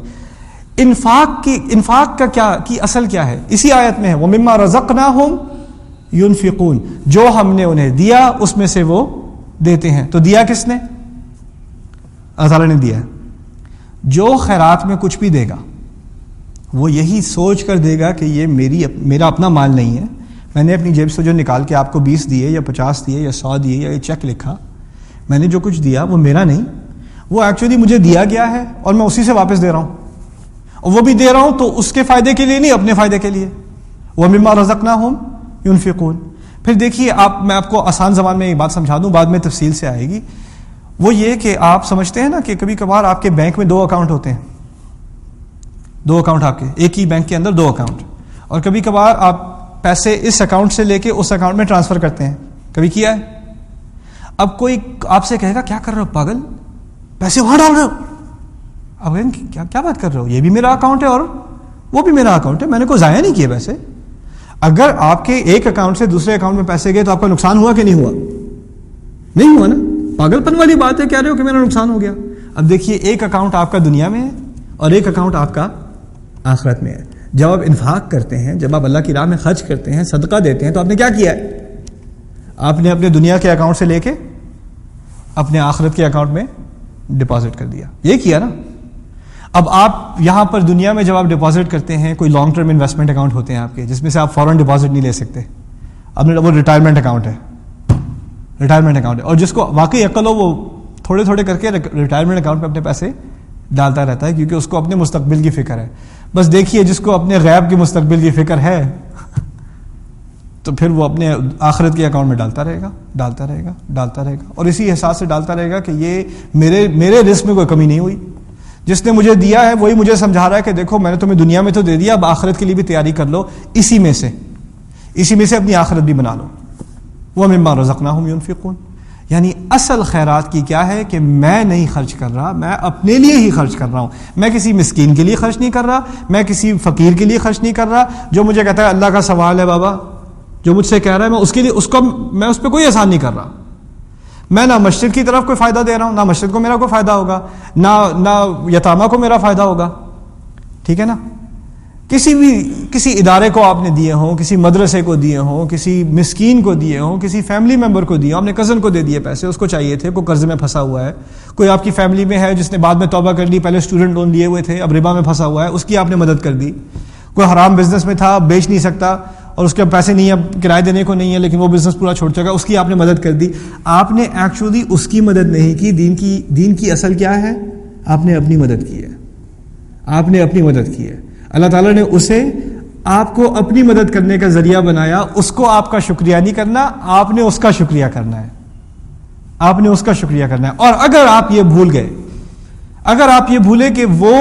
انفاق کا کیا کی اصل کیا ہے؟ اسی آیت میں ہے، وَمِمَّا رَزَقْنَاهُمْ يُنْفِقُونَ. جو ہم نے انہیں دیا اس میں سے وہ دیتے ہیں. تو دیا کس نے؟ اللہ تعالیٰ نے دیا ہے. جو خیرات میں کچھ بھی دے گا وہ یہی سوچ کر دے گا کہ یہ میرا اپنا مال نہیں ہے، میں نے اپنی جیب سے جو نکال کے آپ کو 20 دیے یا 50 دیے یا 100 دیے یا یہ چیک لکھا، میں نے جو کچھ دیا وہ میرا نہیں، وہ ایکچولی مجھے دیا گیا ہے اور میں اسی سے واپس دے رہا ہوں. اور وہ بھی دے رہا ہوں تو اس کے فائدے کے لیے نہیں، اپنے فائدے کے لیے. وَمِمَّا رَزَقْنَاهُمْ يُنْفِقُونَ. پھر دیکھیے میں آپ کو آسان زبان میں یہ بات سمجھا دوں، بعد میں تفصیل سے آئے گی. وہ یہ کہ آپ سمجھتے ہیں نا کہ کبھی کبھار آپ کے بینک میں 2 اکاؤنٹ ہوتے ہیں، 2 اکاؤنٹ آپ کے، ایک ہی بینک کے اندر 2 اکاؤنٹ. اور کبھی کبھار آپ پیسے اس اکاؤنٹ سے لے کے اس اکاؤنٹ میں ٹرانسفر کرتے ہیں، کبھی کیا ہے؟ اب کوئی آپ سے کہے گا کیا کر رہے ہو پاگل، پیسے وہاں ڈال رہے ہو. اب کیا بات کر رہے ہو، یہ بھی میرا اکاؤنٹ ہے اور وہ بھی میرا اکاؤنٹ ہے، میں نے کوئی ضائع نہیں کیے پیسے. اگر آپ کے ایک اکاؤنٹ سے دوسرے اکاؤنٹ میں پیسے گئے تو آپ کا نقصان ہوا کہ نہیں ہوا؟ نہیں ہوا نا. پاگل پن والی بات ہے، کہہ رہے ہو کہ میرا نقصان ہو گیا. اب دیکھیے ایک اکاؤنٹ آپ کا دنیا میں ہے اور ایک اکاؤنٹ آپ کا آخرت میں ہے. جب آپ انفاق کرتے ہیں، جب آپ اللہ کی راہ میں خرچ کرتے ہیں، صدقہ دیتے ہیں، تو آپ نے کیا کیا ہے؟ آپ نے اپنے دنیا کے اکاؤنٹ سے لے کے اپنے آخرت کے اکاؤنٹ میں ڈپازٹ کر دیا. یہ کیا نا. اب آپ یہاں پر دنیا میں جب آپ ڈپازٹ کرتے ہیں، کوئی لانگ ٹرم انویسٹمنٹ اکاؤنٹ ہوتے ہیں آپ کے، جس میں سے آپ فوراً ڈپازٹ نہیں لے سکتے. اب وہ ریٹائرمنٹ اکاؤنٹ ہے، ریٹائرمنٹ اکاؤنٹ ہے. اور جس کو واقعی عقل ہو وہ تھوڑے تھوڑے کر کے ریٹائرمنٹ اکاؤنٹ پہ اپنے پیسے ڈالتا رہتا ہے، کیونکہ اس کو اپنے مستقبل کی فکر ہے. بس دیکھیے جس کو اپنے غیب کے مستقبل کی فکر ہے تو پھر وہ اپنے آخرت کے اکاؤنٹ میں ڈالتا رہے گا اور اسی احساس سے ڈالتا رہے گا کہ یہ میرے رزق میں کوئی کمی نہیں ہوئی. جس نے مجھے دیا ہے وہی مجھے سمجھا رہا ہے کہ دیکھو میں نے تمہیں دنیا میں تو دے دیا، اب آخرت کے لیے بھی تیاری کر لو، اسی میں سے اپنی آخرت بھی بنا لو. وَمِمَّا رَزَقْنَاهُمْ يُنْفِقُونَ. یعنی اصل خیرات کی کیا ہے کہ میں نہیں خرچ کر رہا، میں اپنے لیے ہی خرچ کر رہا ہوں. میں کسی مسکین کے لیے خرچ نہیں کر رہا، میں کسی فقیر کے لیے خرچ نہیں کر رہا. جو مجھے کہتا ہے اللہ کا سوال ہے بابا، جو مجھ سے کہہ رہا ہے میں اس کے لیے میں اس پہ کوئی احسان نہیں کر رہا. میں نہ مسجد کی طرف کوئی فائدہ دے رہا ہوں، نہ مسجد کو میرا کوئی فائدہ ہوگا، نہ یتامہ کو میرا فائدہ ہوگا. ٹھیک ہے نا. کسی ادارے کو آپ نے دیے ہوں، کسی مدرسے کو دیے ہوں، کسی مسکین کو دیے ہوں، کسی فیملی ممبر کو دیے ہوں، آپ نے کزن کو دے دیے پیسے، اس کو چاہیے تھے، کوئی قرض میں پھنسا ہوا ہے. کوئی آپ کی فیملی میں ہے جس نے بعد میں توبہ کر لی، پہلے اسٹوڈنٹ لون لیے ہوئے تھے، اب ربا میں پھنسا ہوا ہے، اس کی آپ نے مدد کر دی. کوئی حرام بزنس میں تھا، بیچ نہیں سکتا اور اس کے پیسے نہیں، اب کرایہ دینے کو نہیں ہے، لیکن وہ بزنس پورا چھوڑ چکا، اس کی آپ نے مدد کر دی. آپ نے ایکچولی اس کی مدد نہیں کی. دین کی اصل کیا ہے؟ آپ نے اپنی مدد کی ہے. آپ نے اپنی مدد کی ہے. اللہ تعالیٰ نے اسے آپ کو اپنی مدد کرنے کا ذریعہ بنایا. اس کو آپ کا شکریہ نہیں کرنا، آپ نے اس کا شکریہ کرنا ہے. آپ نے اس کا شکریہ کرنا ہے. اور اگر آپ یہ بھول گئے، اگر آپ یہ بھولے کہ وہ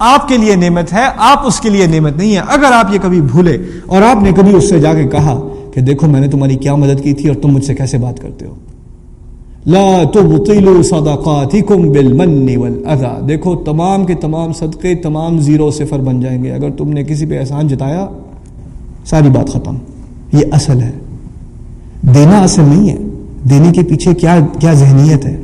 آپ کے لیے نعمت ہے، آپ اس کے لیے نعمت نہیں ہے، اگر آپ یہ کبھی بھولے اور آپ نے کبھی اس سے جا کے کہا کہ دیکھو میں نے تمہاری کیا مدد کی تھی اور تم مجھ سے کیسے بات کرتے ہو، لا تبطلوا صدقاتکم بالمن والاذى، دیکھو تمام کے تمام صدقے تمام 0 0 بن جائیں گے اگر تم نے کسی پہ احسان جتایا. ساری بات ختم. یہ اصل ہے. دینا اصل نہیں ہے. دینے کے پیچھے کیا ذہنیت ہے؟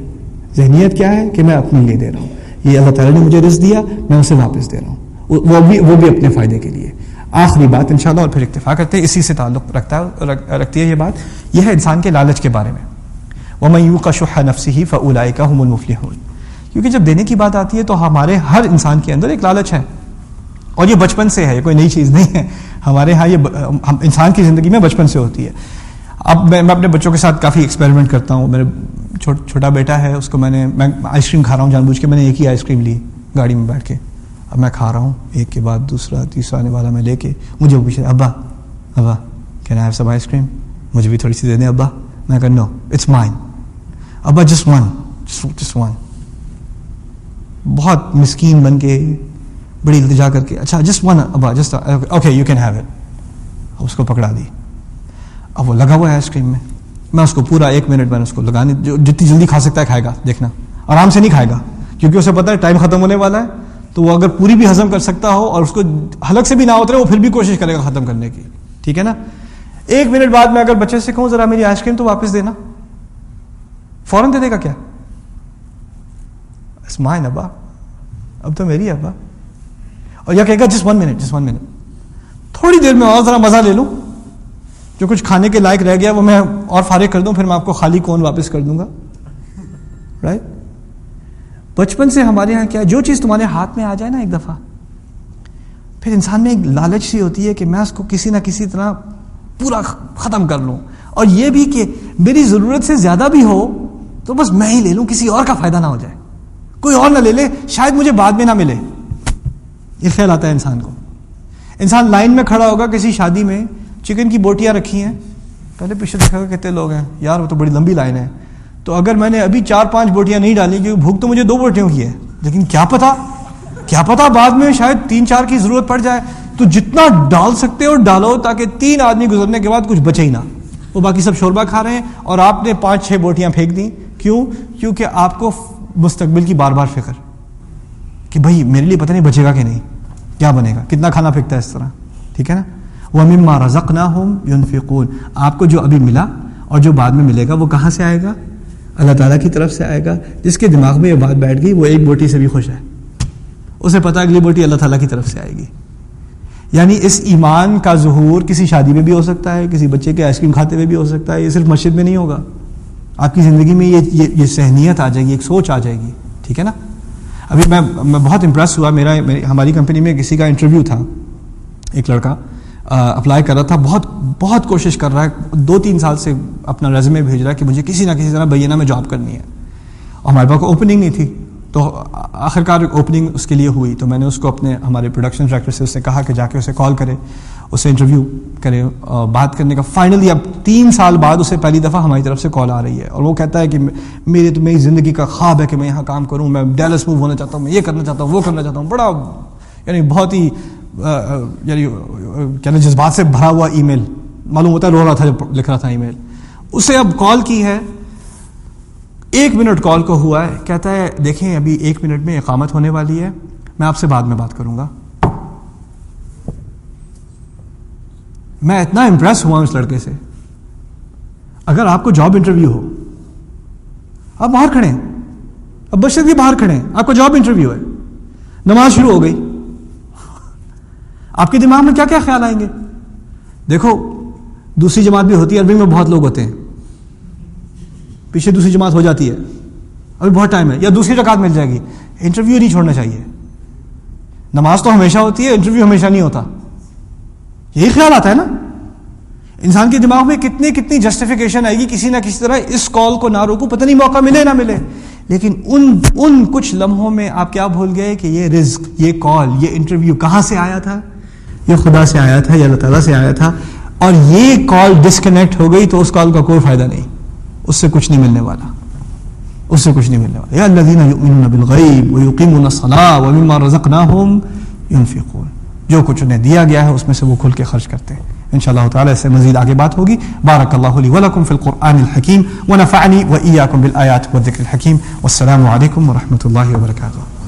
ذہنیت کیا ہے کہ میں اپنے لیے دے رہا ہوں. یہ اللہ تعالیٰ نے مجھے رزق دیا، میں اسے واپس دے رہا ہوں، وہ بھی اپنے فائدے کے لیے. آخری بات انشاءاللہ اور پھر اکتفا کرتے ہیں، اسی سے تعلق رکھتی ہے یہ بات. یہ ہے انسان کے لالچ کے بارے میں. وَمَن يُوقَ شُحَّ نَفْسِهِ فَأُولَٰئِكَ هُمُ الْمُفْلِحُونَ. کیونکہ جب دینے کی بات آتی ہے تو ہمارے ہر انسان کے اندر ایک لالچ ہے، اور یہ بچپن سے ہے، یہ کوئی نئی چیز نہیں ہے. ہمارے ہاں یہ انسان کی زندگی میں بچپن سے ہوتی ہے. اب میں اپنے بچوں کے ساتھ کافی ایکسپیریمنٹ کرتا ہوں. میرے چھوٹا بیٹا ہے، اس کو میں آئس کریم کھا رہا ہوں جان بوجھ کے. میں نے ایک ہی آئس کریم لی گاڑی میں بیٹھ کے، اب میں کھا رہا ہوں ایک کے بعد دوسرا تیسرا آنے والا میں لے کے. مجھے وہ پیچھے ابا can I have some ice cream, مجھے بھی تھوڑی سی دے دیں ابا. میں کہا نو اٹس مائن ابا، جسٹ ون. بہت مسکین بن کے بڑی التجا کر کے اچھا جسٹ ون ابا، just okay you can have it. اس کو پکڑا دی. اب وہ لگا ہوا ہے آئس کریم میں اس کو پورا 1 منٹ میں اس کو لگانے، جتنی جلدی کھا سکتا ہے کھائے گا. دیکھنا آرام سے نہیں کھائے گا کیونکہ اسے پتا ہے ٹائم ختم ہونے والا ہے. تو وہ اگر پوری بھی ہضم کر سکتا ہو اور اس کو حلق سے بھی نہ اترے، وہ پھر بھی کوشش کرے گا ختم کرنے کی. ٹھیک ہے نا. 1 منٹ بعد میں اگر بچے سے کہوں ذرا میری آئس کریم تو واپس دینا، فوراً دے دے گا کیا؟ اٹس مائن ابا، اب تو میری ہے ابا. اور یا کہے گا جسٹ ون منٹ، تھوڑی دیر میں اور ذرا مزہ لے لوں، جو کچھ کھانے کے لائق رہ گیا وہ میں اور فارغ کر دوں، پھر میں آپ کو خالی کون واپس کر دوں گا. رائٹ. بچپن سے ہمارے یہاں کیا، جو چیز تمہارے ہاتھ میں آ جائے نا ایک دفعہ، پھر انسان میں ایک لالچ سی ہوتی ہے کہ میں اس کو کسی نہ کسی طرح پورا ختم کر لوں. اور یہ بھی کہ میری ضرورت سے زیادہ بھی ہو تو بس میں ہی لے لوں، کسی اور کا فائدہ نہ ہو جائے، کوئی اور نہ لے لے، شاید مجھے بعد میں نہ ملے. یہ خیال آتا ہے انسان کو. انسان لائن میں کھڑا ہوگا کسی شادی میں، چکن کی بوٹیاں رکھی ہیں، پہلے پیچھے دیکھا گا کتنے لوگ ہیں یار، وہ تو بڑی لمبی لائن ہے. تو اگر میں نے ابھی 4-5 بوٹیاں نہیں ڈالی، کیونکہ بھوک تو مجھے 2 بوٹیوں کی ہے، لیکن کیا پتا بعد میں شاید 3-4 کی ضرورت پڑ جائے. تو جتنا ڈال سکتے ہو ڈالو، تاکہ 3 آدمی گزرنے کے بعد کچھ بچے ہی نہ. وہ باقی سب شوربہ کھا رہے ہیں اور آپ نے 5-6 بوٹیاں پھینک دیں. کیوں؟ کیونکہ آپ کو مستقبل کی بار بار فکر کہ بھائی میرے لیے پتہ نہیں بچے گا کہ نہیں, کیا بنے گا, کتنا کھانا پھینکتا ہے اس طرح, ٹھیک ہے نا. وَمِمَّا رَزَقْنَاهُمْ يُنْفِقُونَ, آپ کو جو ابھی ملا اور جو بعد میں ملے گا وہ کہاں سے آئے گا؟ اللہ تعالیٰ کی طرف سے آئے گا. جس کے دماغ میں یہ بات بیٹھ گئی وہ ایک بوٹی سے بھی خوش ہے, اسے پتہ اگلی بوٹی اللہ تعالیٰ کی طرف سے آئے گی. یعنی اس ایمان کا ظہور کسی شادی میں بھی ہو سکتا ہے, کسی بچے کے آئس کریم کھاتے ہوئے بھی ہو سکتا ہے, یہ صرف مسجد میں نہیں ہوگا. آپ کی زندگی میں یہ ذہنیت آ جائے گی, ایک سوچ آ جائے گی, ٹھیک ہے نا. ابھی میں بہت امپریس ہوا, ہماری کمپنی میں کسی کا انٹرویو تھا, ایک لڑکا اپلائی کر رہا تھا, بہت کوشش کر رہا ہے, 2-3 سال سے اپنا ریزیومے بھیج رہا ہے کہ مجھے کسی نہ کسی طرح بینہ میں جاب کرنی ہے, اور ہمارے پاس اوپننگ نہیں تھی. تو آخرکار اوپننگ اس کے لیے ہوئی, تو میں نے اس کو ہمارے پروڈکشن ڈائریکٹر سے اس سے کہا کہ جا کے اسے کال کرے, اسے انٹرویو کرے, بات کرنے کا. فائنلی اب 3 سال بعد اسے پہلی دفعہ ہماری طرف سے کال آ رہی ہے, اور وہ کہتا ہے کہ میری زندگی کا خواب ہے کہ میں یہاں کام کروں, میں ڈیلس موو ہونا چاہتا ہوں, میں یہ کرنا چاہتا ہوں, وہ کرنا چاہتا ہوں. بڑا یعنی بہت ہی کہنا جذبات سے بھرا ہوا ای میل, معلوم ہوتا ہے رو رہا تھا جب لکھ رہا تھا ای میل. اسے اب کال کی ہے, 1 منٹ کال کو ہوا ہے, کہتا ہے دیکھیں ابھی 1 منٹ میں اقامت ہونے والی ہے, میں آپ سے بعد میں بات کروں گا. میں اتنا امپریس ہوا اس لڑکے سے. اگر آپ کو جاب انٹرویو ہو, آپ باہر کھڑے ہیں, اب بشر بھی باہر کھڑے ہیں, آپ کو جاب انٹرویو ہے, نماز شروع ہو گئی, آپ کے دماغ میں کیا کیا خیال آئیں گے؟ دیکھو دوسری جماعت بھی ہوتی ہے, عربی میں بہت لوگ ہوتے ہیں, پیچھے دوسری جماعت ہو جاتی ہے, ابھی بہت ٹائم ہے, یا دوسری رکعت مل جائے گی, انٹرویو نہیں چھوڑنا چاہیے. نماز تو ہمیشہ ہوتی ہے, انٹرویو ہمیشہ نہیں ہوتا. یہی خیال آتا ہے نا انسان کے دماغ میں, کتنی جسٹیفیکیشن آئے گی کسی نہ کسی طرح, اس کال کو نہ روکو, پتہ نہیں موقع ملے نہ ملے. لیکن ان کچھ لمحوں میں آپ کیا بھول گئے کہ یہ رزق, یہ کال, یہ انٹرویو کہاں سے آیا تھا؟ یہ خدا سے آیا تھا, یہ اللہ تعالیٰ سے آیا تھا. اور یہ کال ڈسکنیکٹ ہو گئی تو اس کال کا کوئی فائدہ نہیں, اس سے کچھ نہیں ملنے والا, اس سے کچھ نہیں ملنے والا. یا الذین یؤمنون بالغیب ویقیمون الصلاۃ ومما رزقناہم ینفقون, جو کچھ انہیں دیا گیا ہے اس میں سے وہ کھل کے خرچ کرتے ہیں. انشاءاللہ تعالی اس سے مزید آگے بات ہوگی. بارک اللہ لی ولکم فی القرآن الحکیم ونفعنی وإیاکم بالآیات والذکر الحکیم. والسلام علیکم ورحمۃ اللہ وبرکاتہ.